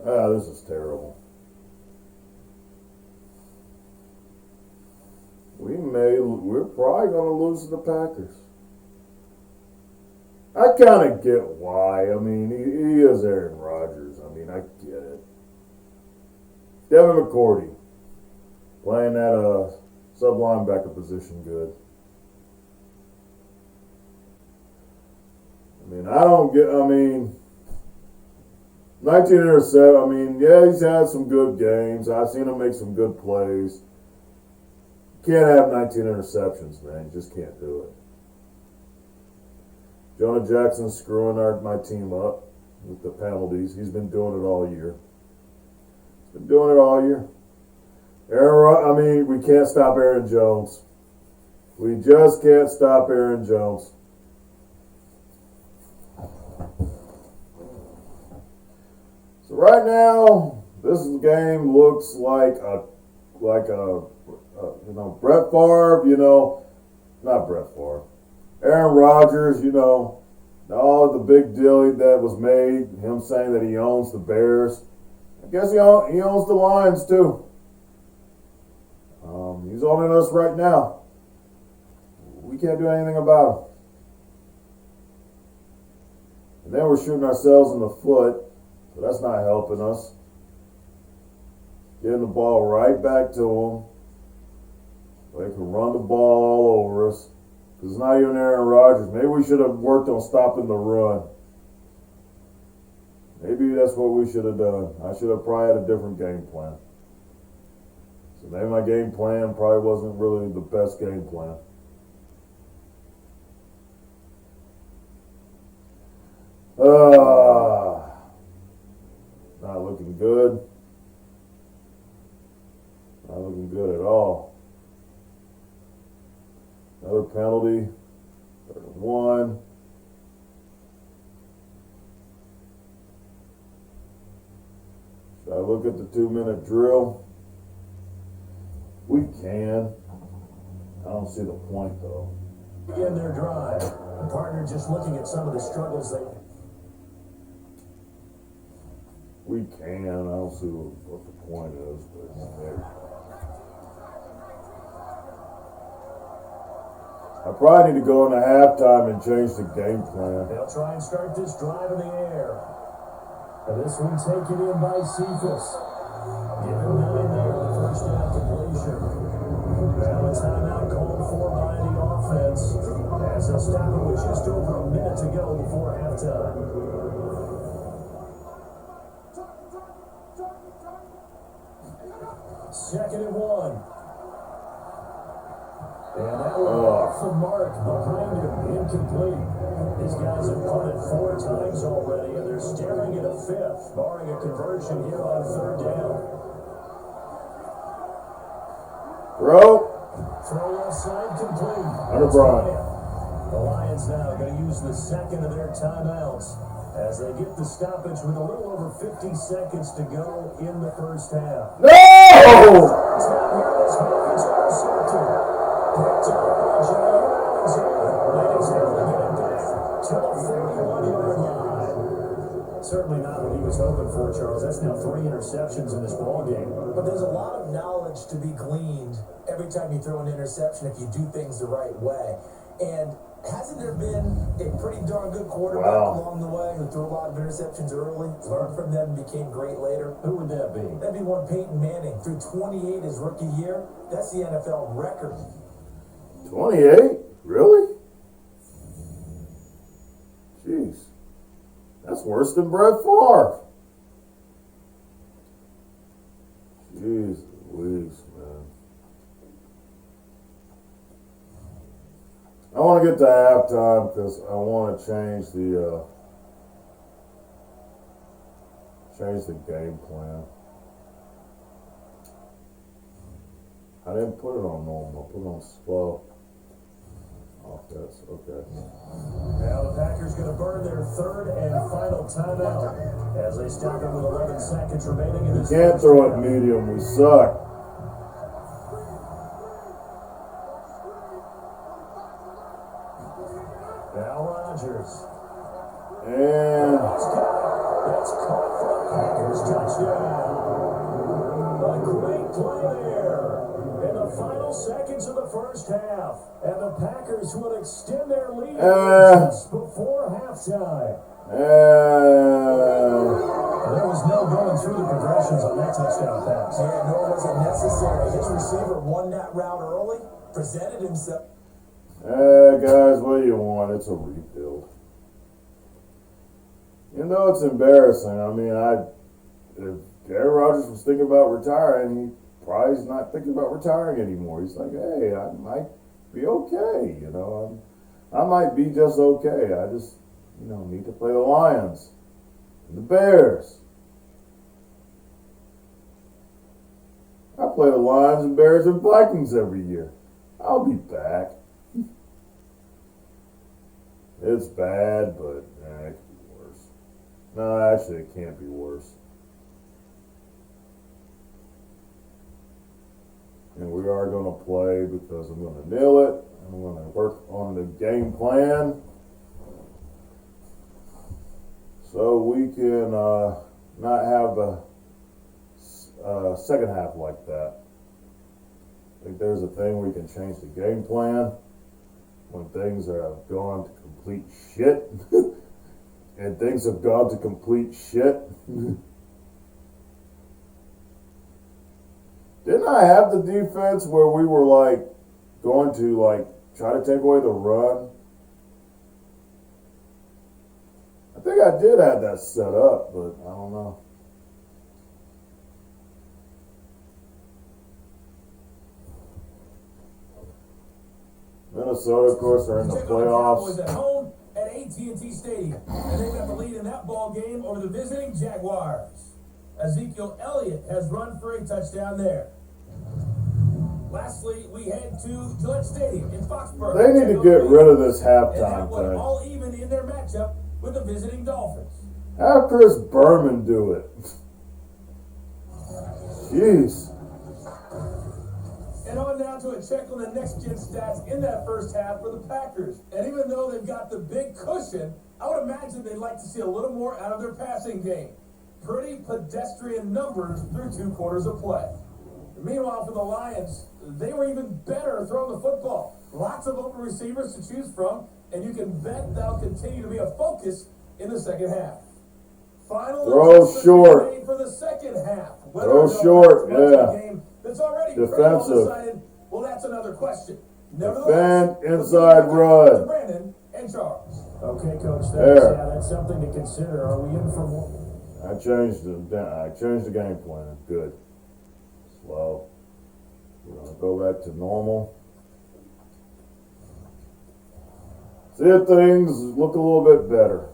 This is terrible. We're probably going to lose to the Packers. I kind of get why. I mean, he is Aaron Rodgers. I mean, I get it. Devin McCourty playing that sub-linebacker position good. I mean, 19 interceptions. I mean, yeah, he's had some good games. I've seen him make some good plays. Can't have 19 interceptions, man. You just can't do it. Jonah Jackson's screwing my team up with the penalties. He's been doing it all year. We can't stop Aaron Jones. We just can't stop Aaron Jones. So right now, this game looks like a Brett Favre, not Brett Favre. Aaron Rodgers, all the big deal that was made, him saying that he owns the Bears. I guess he owns the Lions too. He's owning us right now. We can't do anything about him. And then we're shooting ourselves in the foot, so that's not helping us. Getting the ball right back to him. They can run the ball all over us. Because it's not even Aaron Rodgers. Maybe we should have worked on stopping the run. Maybe that's what we should have done. I should have probably had a different game plan. So maybe my game plan probably wasn't really the best game plan. Not looking good. Not looking good at all. Another penalty. 31. Should I look at the 2-minute drill? We can. I don't see the point though. In their drive, the partner just looking at some of the struggles they. We can. I don't see what the point is, but maybe. I probably need to go into halftime and change the game plan. They'll try and start this drive in the air. And this one taken in by Cephas. Given 9 there, the first down completion. Now a timeout called for by the offense. As they'll stop it with just over a minute to go before halftime. Second and 1. And that one off the mark behind him, incomplete. These guys have punted 4 times already, and they're staring at a 5th, barring a conversion here on 3rd down. Throw left side complete. Under Bryant. The Lions now going to use the second of their timeouts as they get the stoppage with a little over 50 seconds to go in the first half. No! Certainly not what he was hoping for, Charles. That's now 3 interceptions in this ball game. But there's a lot of knowledge to be gleaned every time you throw an interception if you do things the right way. And hasn't there been a pretty darn good quarterback along the way who threw a lot of interceptions early, learned from them, and became great later? Who would that be? That'd be one Peyton Manning. Threw 28 his rookie year. That's the NFL record. 28? Really? Jeez. That's worse than Brett Favre. Jeez Louise, man. I want to get to halftime because I want to change the game plan. I didn't put it on normal. I put it on slow. Offense, okay. Now the Packers going to burn their 3rd and final timeout as they stop it with 11 seconds remaining in this. You can't throw it medium. We suck. Now Rodgers. And That's caught for the Packers touchdown. A great play there. In the final seconds of the first half. And the Packers will extend their lead just before halftime. There was no going through the progressions on that touchdown pass. Yeah, nor was it necessary. His receiver won that route early, presented himself. guys, what do you want? It's a rebuild. You know, it's embarrassing. I mean, if Aaron Rodgers was thinking about retiring, he probably is not thinking about retiring anymore. He's like, hey, I might be okay, you know. I might be just okay. I just, need to play the Lions and the Bears. I play the Lions and Bears and Vikings every year. I'll be back. It's bad, but it could be worse. No, actually, it can't be worse. And we are going to play because I'm going to nail it. I'm going to work on the game plan so we can not have second half like that. I think there's a thing where you can change the game plan when things are gone to complete shit. And things have gone to complete shit. Didn't I have the defense where we were like going to like try to take away the run? I think I did have that set up, but I don't know. Minnesota, of course, are in the playoffs. At home at AT&T Stadium, and they've got the lead in that ball game over the visiting Jaguars. Ezekiel Elliott has run for a touchdown there. Lastly, we head to Gillette Stadium in Foxborough. They need to get rid of this halftime thing. thing. All even in their matchup with the visiting Dolphins. Have Chris Berman do it. Jeez. And on now to a check on the next-gen stats in that first half for the Packers. And even though they've got the big cushion, I would imagine they'd like to see a little more out of their passing game. Pretty pedestrian numbers through 2 quarters of play. Meanwhile, for the Lions, they were even better throwing the football. Lots of open receivers to choose from, and you can bet that'll continue to be a focus in the second half. Final throw short for the second half. Throw short, yeah. Game that's already defensive. Well, that's another question. Defend inside run. Brandon and Charles. Okay, Coach. That's something to consider. Are we in for more? I changed the game plan. Good. Slow. We're gonna go back to normal. See if things look a little bit better.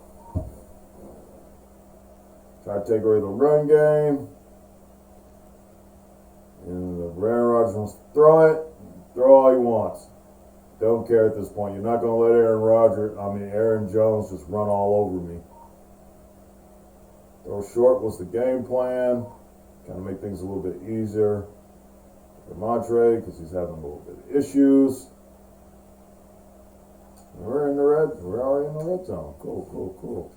Try to take away the run game. And if Aaron Rodgers wants to throw it, throw all he wants. Don't care at this point. You're not going to let Aaron Jones just run all over me. Throw short was the game plan. Kind of make things a little bit easier. Demontrae, because he's having a little bit of issues. We're already in the red zone. Cool.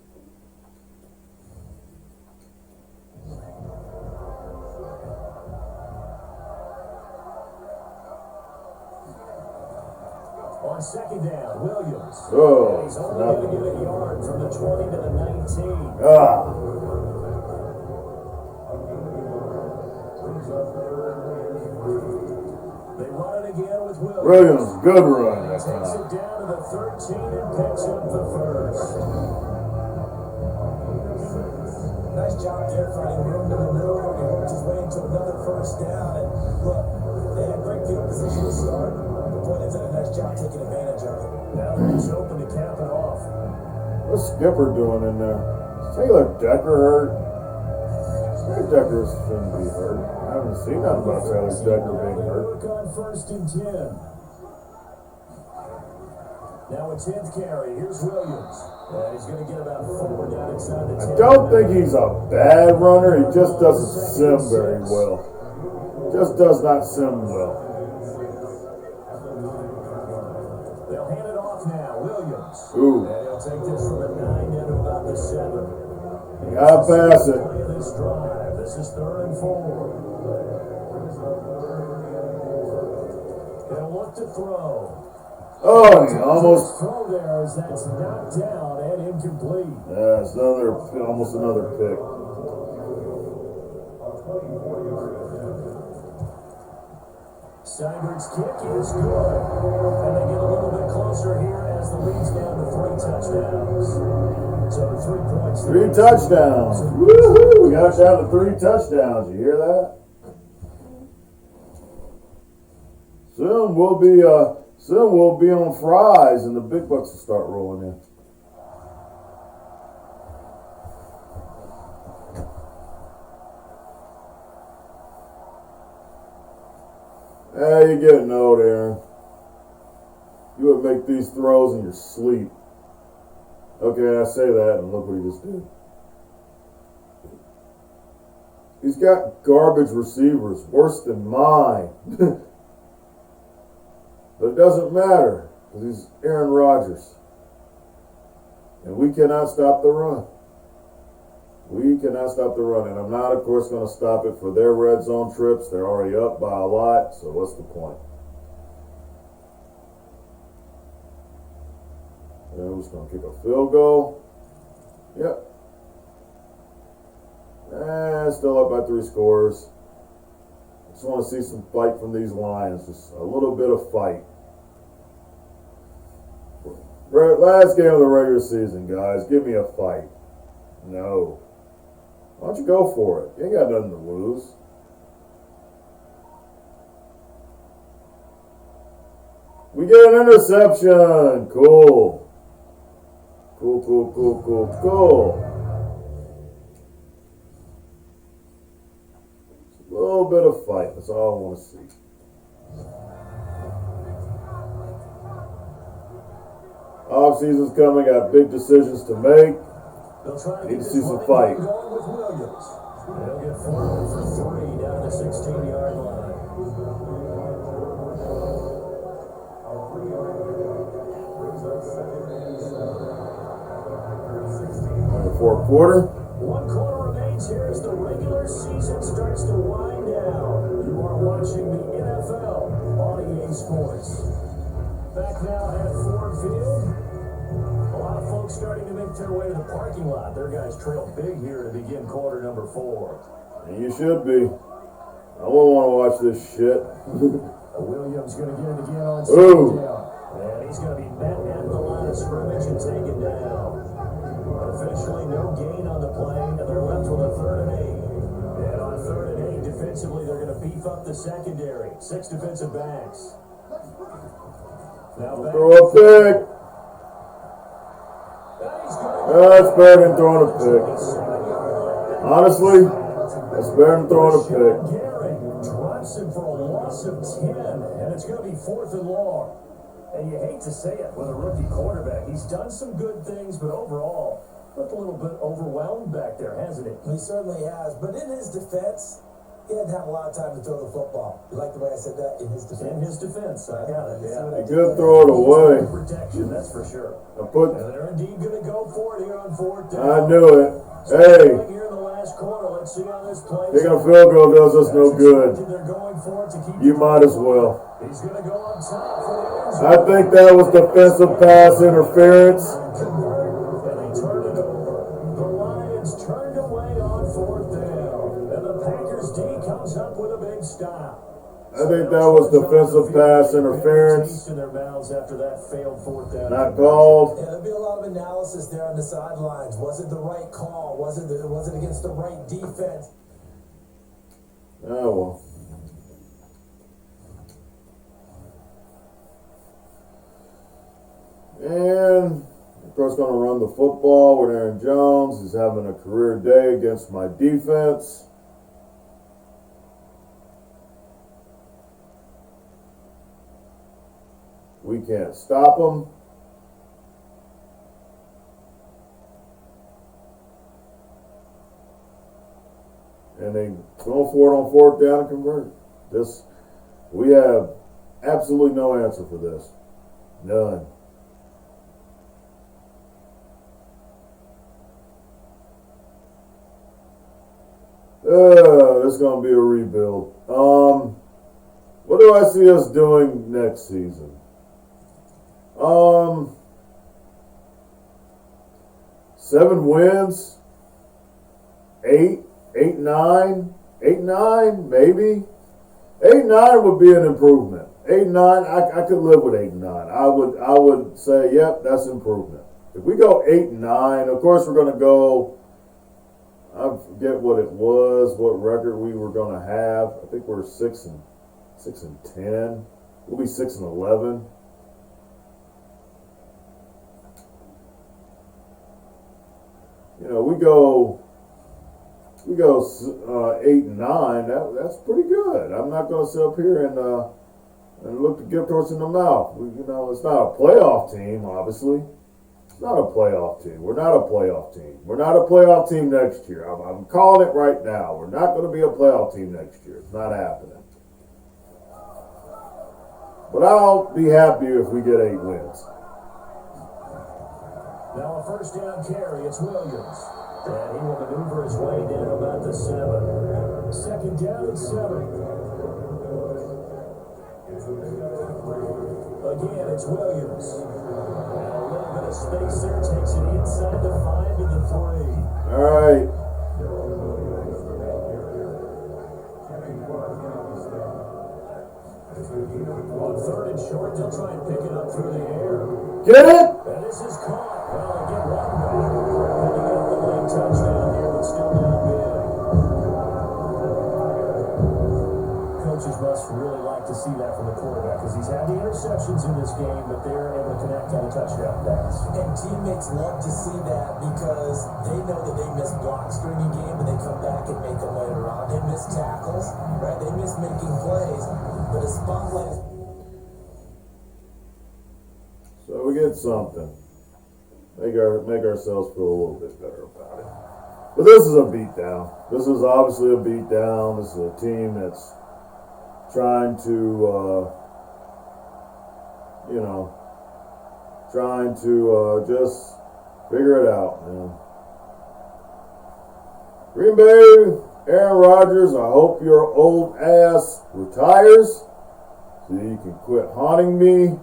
On second down, Williams. Oh, he's only going to get a yard from the 20 to the 19. They run it again with Williams, good run that time. Takes it down to the 13 and picks up the first. Nice job there finding room to maneuver. He worked his way into another first down. And look, they had great field position to start. Boy, they've done a nice job taking advantage of it. Now he's open to cap it off. What's Skipper doing in there? Is Taylor Decker hurt? Taylor Decker shouldn't be hurt. I haven't seen nothing about Taylor Decker being hurt. Work on 1st and 10. Now a 10th carry. Here's Williams. And he's going to get about 4 down inside the 10. I don't think he's a bad runner. He just doesn't sim very well. Just does not sim well. They'll hand it off now. Williams. Ooh. And he'll take this from the 9 down to about the 7. You gotta pass it. This drive. This is 3rd and 4. They'll look to throw. Oh, he almost. Throw there as that's knocked down and incomplete. Yeah, it's almost another pick. Steinberg's kick is good. And they get a little bit closer here as the lead's down to 3 touchdowns. So 3 points. 3 touchdowns. Woohoo! We got it down to 3 touchdowns. You hear that? Soon we'll be on fries and the big bucks will start rolling in. Hey, you're getting old, Aaron. You would make these throws in your sleep. Okay, I say that, and look what he just did. He's got garbage receivers, worse than mine. But it doesn't matter, because he's Aaron Rodgers. And we cannot stop the run. We cannot stop the run. And I'm not, of course, going to stop it for their red zone trips. They're already up by a lot, so what's the point? And we're just going to kick a field goal. Yep. And still up by 3 scores. Just want to see some fight from these Lions. Just a little bit of fight. Last game of the regular season, guys. Give me a fight. No. Why don't you go for it? You ain't got nothing to lose. We get an interception. Cool. Cool. A little bit of fight. That's all I want to see. Off season's coming. Got big decisions to make. Need to see some fight. They'll get forward for 3 down the 16-yard line. Fourth quarter. 1 quarter remains here as the regular season starts to wind down. You are watching the NFL on EA Sports. Back now at Ford Field. A lot of folks starting to make their way to the parking lot. Their guys trail big here to begin quarter number 4. And you should be. I won't want to watch this shit. Williams going to get it again on second down. And he's going to be met at the line of scrimmage and taken down. Officially no gain on the play, and they're left with a 3rd and 8. And on 3rd and 8, defensively, they're going to beef up the secondary. 6 defensive backs. Now back. Throw a pick. That's better than throwing a pick. Honestly, that's better than throwing a pick. Drops him for a loss of 10, and it's going to be 4th and long. And you hate to say it with a rookie quarterback. He's done some good things, but overall, looked a little bit overwhelmed back there, hasn't he? He certainly has. But in his defense, he didn't have a lot of time to throw the football. You like the way I said that? In his defense. In his defense, I got it. Yeah. He could throw it away. Protection, that's for sure. And they're indeed going to go for it here on 4th down. I knew it. Hey. Here in the last quarter, let's see how this plays. Taking a field goal does us no good. They're going for it to keep You might as well. He's going to go on top for the I think that was defensive pass interference. and they turn it over. The Lions turned away on 4th down. And the Packers D comes up with a big stop. I think that was defensive pass interference. In their mouths after that failed 4th down. Not called. Yeah, there'll be a lot of analysis there on the sidelines. Was it the right call? Was it against the right defense? Oh, well. And, of course, going to run the football with Aaron Jones. He's having a career day against my defense. We can't stop him. And they go for it on 4th down and convert. We have absolutely no answer for this. None. It's going to be a rebuild. What do I see us doing next season? 7 wins, 8, 9, maybe. 8-9 would be an improvement. 8-9, I could live with 8-9. I would say, yep, that's improvement. If we go 8-9, of course we're going to go. I forget what it was, what record we were going to have. I think we're 6-10. We'll be 6-11. You know, we go 8-9. That's pretty good. I'm not going to sit up here and look the gift horse in the mouth. It's not a playoff team, obviously. It's not a playoff team. We're not a playoff team. We're not a playoff team next year. I'm calling it right now. We're not going to be a playoff team next year. It's not happening. But I'll be happy if we get 8 wins. Now a first down carry. It's Williams. And he will maneuver his way down about the 7. Second down and 7. Again, it's Williams. And a little bit of space there. Takes it inside the 5 to the 3. All right. On 3rd and short, they'll try and pick it up through the air. Get it? And this is caught. Well, they get one back. Picking up the late touchdown here, but still down big. Coaches must really like to see that from the quarterback because he's had the interceptions in this game, but they're able to connect on a touchdown pass. And teammates love to see that because they know that they miss blocks during a game, but they come back and make them later on. They miss tackles, right? They miss making plays, but a spotlight is... So we get something. Make ourselves feel a little bit better about it. But this is a beatdown. This is obviously a beatdown. This is a team that's trying to, just figure it out, man. Green Bay, Aaron Rodgers, I hope your old ass retires so you can quit haunting me.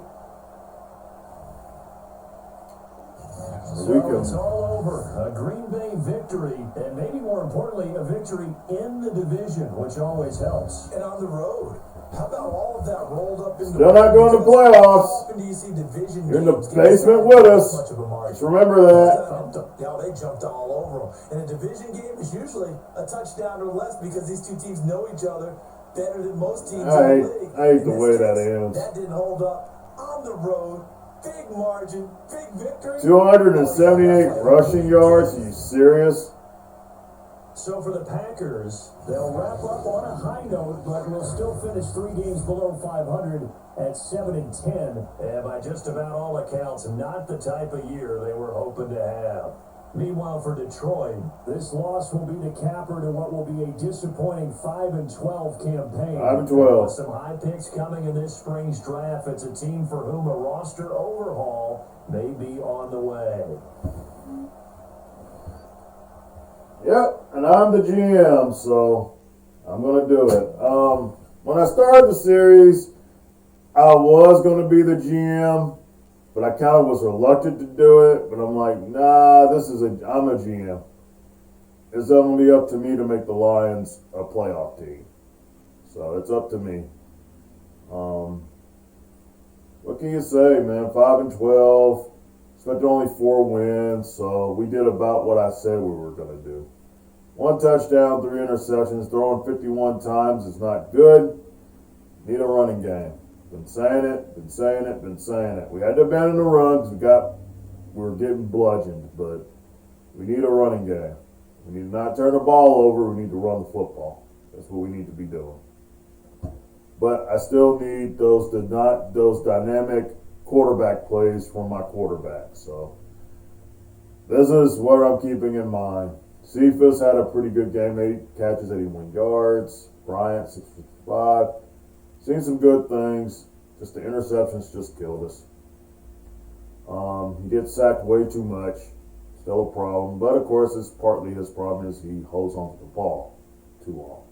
So it's all over. A Green Bay victory, and maybe more importantly, a victory in the division, which always helps. And on the road. How about all of that rolled up into... Still not going to playoffs. How often do you see division You're in the games basement with us. Much of a margin? Just remember that. Yeah, they jumped all over them. And a division game is usually a touchdown or less because these two teams know each other better than most teams in the league. I hate the way that ends. That didn't hold up on the road. Big margin, big victory. 278 rushing yards. Are you serious? So for the Packers, they'll wrap up on a high note, but will still finish 3 games below 500 at 7-10. And by just about all accounts, not the type of year they were hoping to have. Meanwhile, for Detroit, this loss will be the capper to what will be a disappointing 5-12 campaign. 5-12. With some high picks coming in this spring's draft, it's a team for whom a roster overhaul may be on the way. Yep, and I'm the GM, so I'm going to do it. When I started the series, I was going to be the GM, but I kind of was reluctant to do it. But I'm like, nah, I'm a GM. It's going to be up to me to make the Lions a playoff team. So it's up to me. What can you say, man? 5-12. Expected only 4 wins, so we did about what I said we were going to do. 1 touchdown, 3 interceptions, throwing 51 times is not good. Need a running game. Been saying it. We had to abandon the run because we were getting bludgeoned, but we need a running game. We need to not turn the ball over. We need to run the football. That's what we need to be doing. But I still need those dynamic quarterback plays from my quarterback. So this is what I'm keeping in mind. Cephas had a pretty good game, 8 catches, 81 yards. Bryant, 655. Seen some good things. Just the interceptions just killed us. He gets sacked way too much. Still a problem. But, of course, it's partly his problem is he holds on to the ball too long.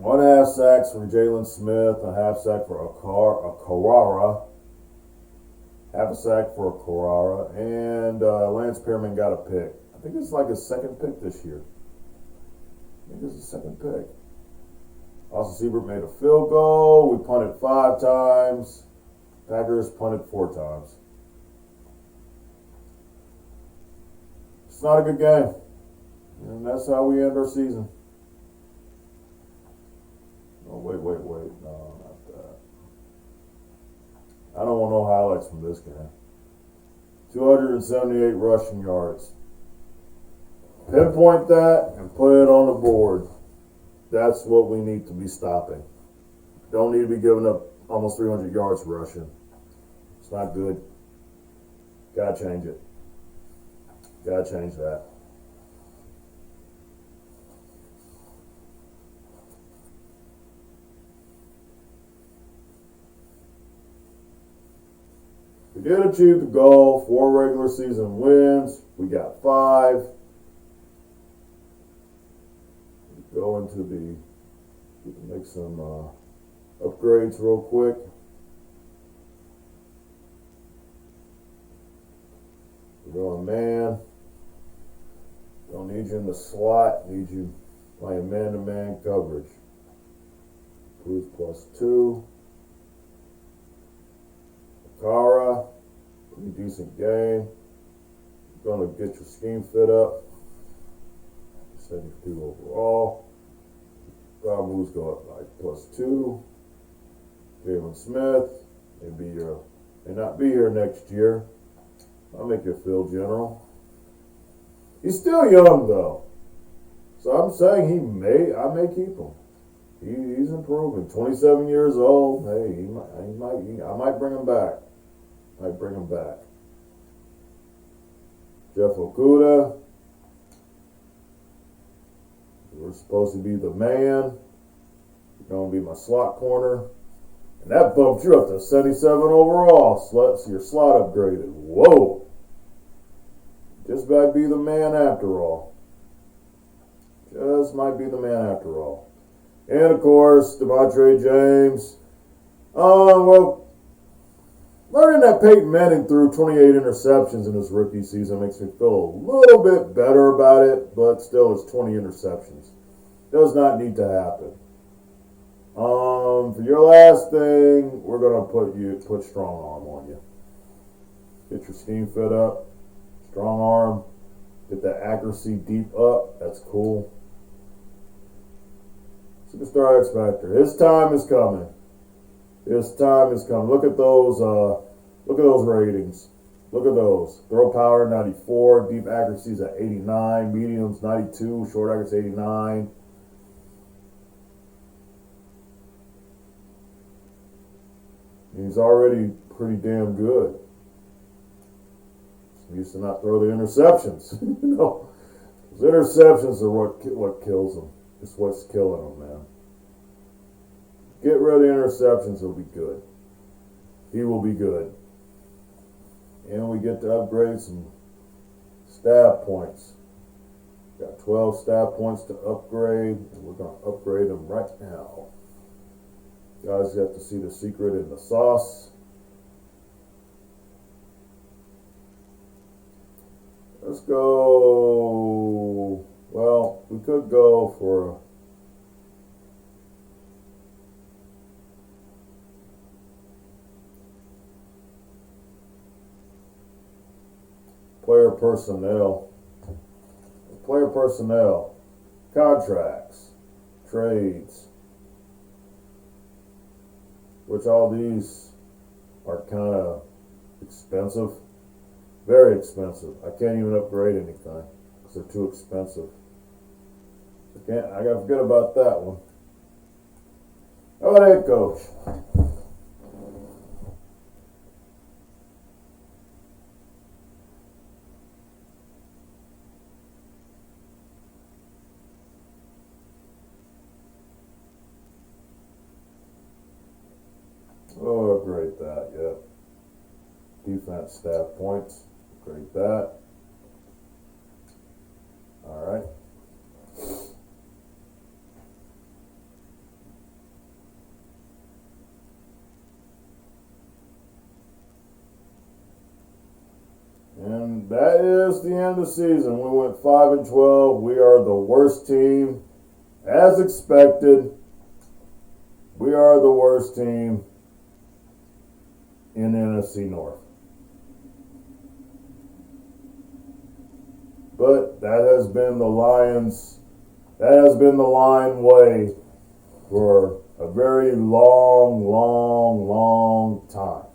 1.5 sacks for Jalen Smith, a half sack for Carrara. Half a sack for Carrara. And Lance Pearman got a pick. I think it's like his 2nd pick this year. I think it's his 2nd pick. Austin Siebert made a field goal. We punted 5 times. Packers punted 4 times. It's not a good game. And that's how we end our season. Oh, wait. No, not that. I don't want no highlights from this game. 278 rushing yards. Pinpoint that and put it on the board. That's what we need to be stopping. Don't need to be giving up almost 300 yards rushing. It's not good. Gotta change it. Gotta change that. We did achieve the goal. 4 regular season wins. We got 5. Go into make some upgrades real quick. We're going man. Don't need you in the slot. Need you playing man-to-man coverage. Cruz +2. Kara, pretty decent game. Gonna get your scheme fit up. 72 overall. Gamu's go up like +2. Jalen Smith may not be here next year. I'll make you feel general. He's still young though, so I'm saying I may keep him. He's improving. 27 years old. Hey, I might bring him back. Jeff Okuda. We're supposed to be the man. You're going to be my slot corner. And that bumped you up to 77 overall. So your slot upgraded. Whoa. Just might be the man after all. And of course, Demontrae James. Learning that Peyton Manning threw 28 interceptions in his rookie season makes me feel a little bit better about it, but still it's 20 interceptions. Does not need to happen. For your last thing, we're going to put strong arm on you. Get your steam fit up. Strong arm. Get that accuracy deep up. That's cool. Superstar X Factor. His time is coming. Look at those ratings. Look at those. Throw power 94, deep accuracies at 89, mediums 92, short accuracy 89. He's already pretty damn good. He used to not throw the interceptions. Those interceptions are what kills him. It's what's killing him, man. Get rid of the interceptions, he'll be good. He will be good. And we get to upgrade some stab points. Got 12 stab points to upgrade, and we're going to upgrade them right now. You guys got to see the secret in the sauce. Let's go. Well, we could go for player personnel, contracts, trades, which all these are kind of expensive, very expensive. I can't even upgrade anything because they're too expensive. I gotta forget about that one. How about head coach? Oh, great that, yeah. Defense staff points, great that. All right. And that is the end of the season. We went 5-12. We are the worst team, as expected. We are the worst team in NFC North. But that has been the Lions. That has been the Lion way for a very long time.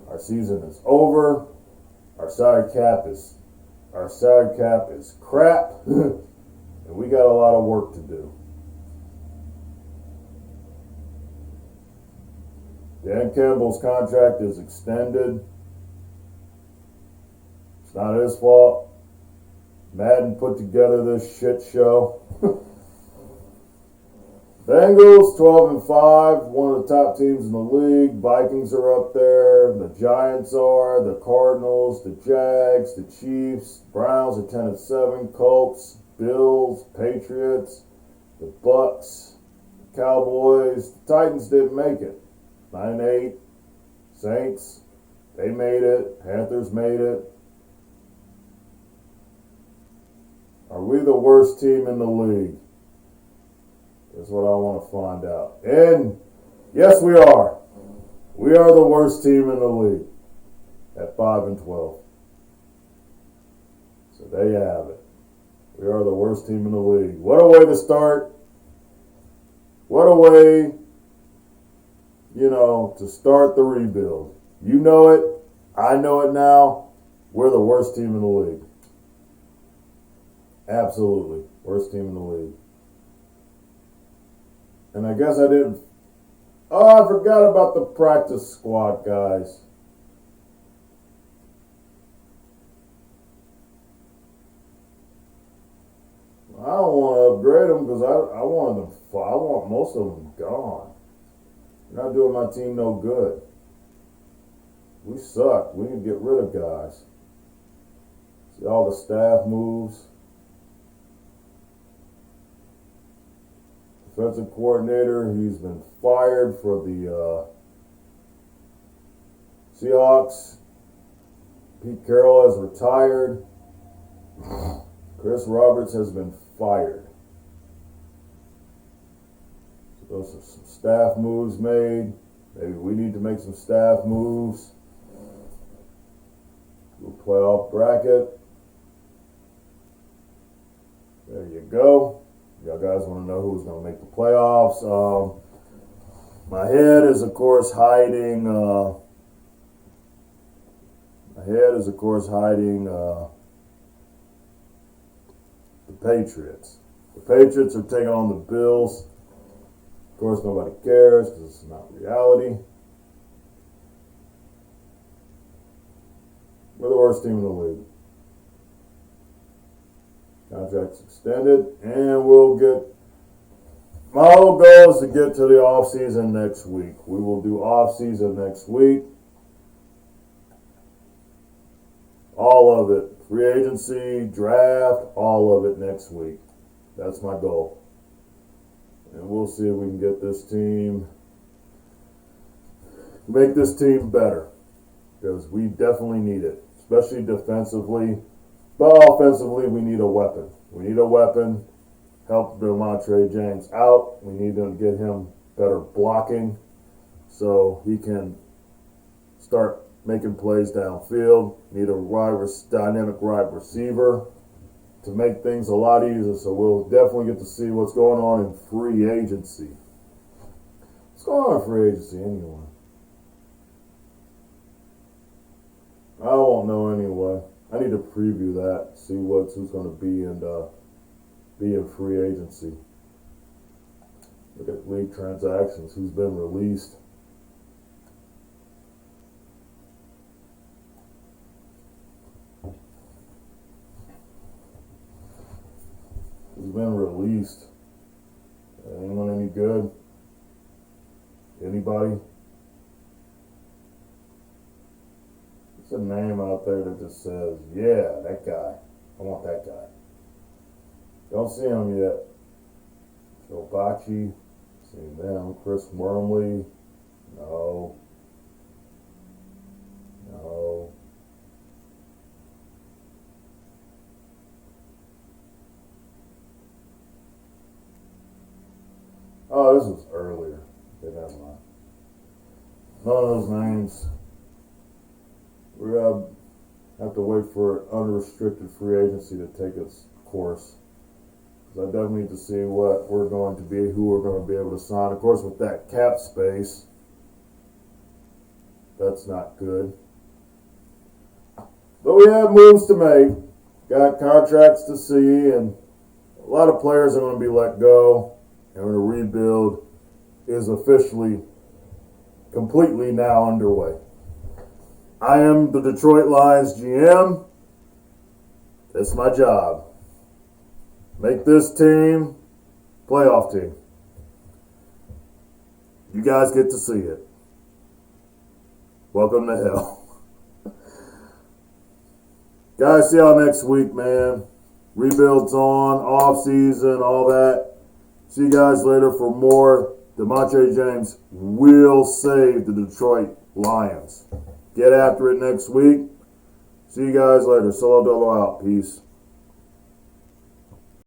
Our season is over. Our salary cap is crap, and we got a lot of work to do. Dan Campbell's contract is extended. It's not his fault. Madden put together this shit show. Bengals 12-5, one of the top teams in the league. Vikings are up there. The Giants are. The Cardinals, the Jags, the Chiefs. Browns are 10-7. Colts, Bills, Patriots, the Bucks, the Cowboys. The Titans didn't make it. 9-8. Saints, they made it. Panthers made it. Are we the worst team in the league? That's what I want to find out. And yes, we are. We are the worst team in the league at 5-12. So there you have it. We are the worst team in the league. What a way to start. What a way, to start the rebuild. You know it. I know it now. We're the worst team in the league. Absolutely. Worst team in the league. And I guess I didn't... Oh, I forgot about the practice squad, guys. I don't want to upgrade them because I want most of them gone. You're not doing my team no good. We suck. We need to get rid of guys. See all the staff moves. Defensive coordinator, he's been fired for the Seahawks. Pete Carroll has retired. Chris Roberts has been fired. So those are some staff moves made. Maybe we need to make some staff moves. Do a playoff bracket. There you go. Y'all guys want to know who's going to make the playoffs. My head is, of course, hiding. The Patriots. The Patriots are taking on the Bills. Of course, nobody cares because it's not reality. We're the worst team in the league. Contract's extended, and we'll get... My whole goal is to get to the off-season next week. We will do off-season next week. All of it. Free agency, draft, all of it next week. That's my goal. And we'll see if we can get this team... make this team better. Because we definitely need it. Especially defensively. But offensively, we need a weapon. We need a weapon. Help Demontrae James out. We need to get him better blocking so he can start making plays downfield. Need a dynamic wide receiver to make things a lot easier. So we'll definitely get to see what's going on in free agency. What's going on in free agency anyway? I won't know anyway. I need to preview that, see who's going to be in free agency. Look at league transactions, who's been released. Who's been released? Anyone any good? Anybody? A name out there that just says, yeah, that guy. I want that guy. Don't see him yet. Joe Bacci. See them. Chris Wormley. No. Oh, this was earlier. Okay, never mind. None of those names. We have to wait for unrestricted free agency to take its course. Because I definitely need to see what we're going to be, who we're going to be able to sign. Of course, with that cap space, that's not good. But we have moves to make. Got contracts to see, and a lot of players are going to be let go. And the rebuild is officially, completely now underway. I am the Detroit Lions GM. That's my job. Make this team playoff team. You guys get to see it. Welcome to hell. Guys, see y'all next week, man. Rebuild's on, off season, all that. See you guys later for more. Demontrae James will save the Detroit Lions. Get after it next week. See you guys later. Solo Dolo out. Peace.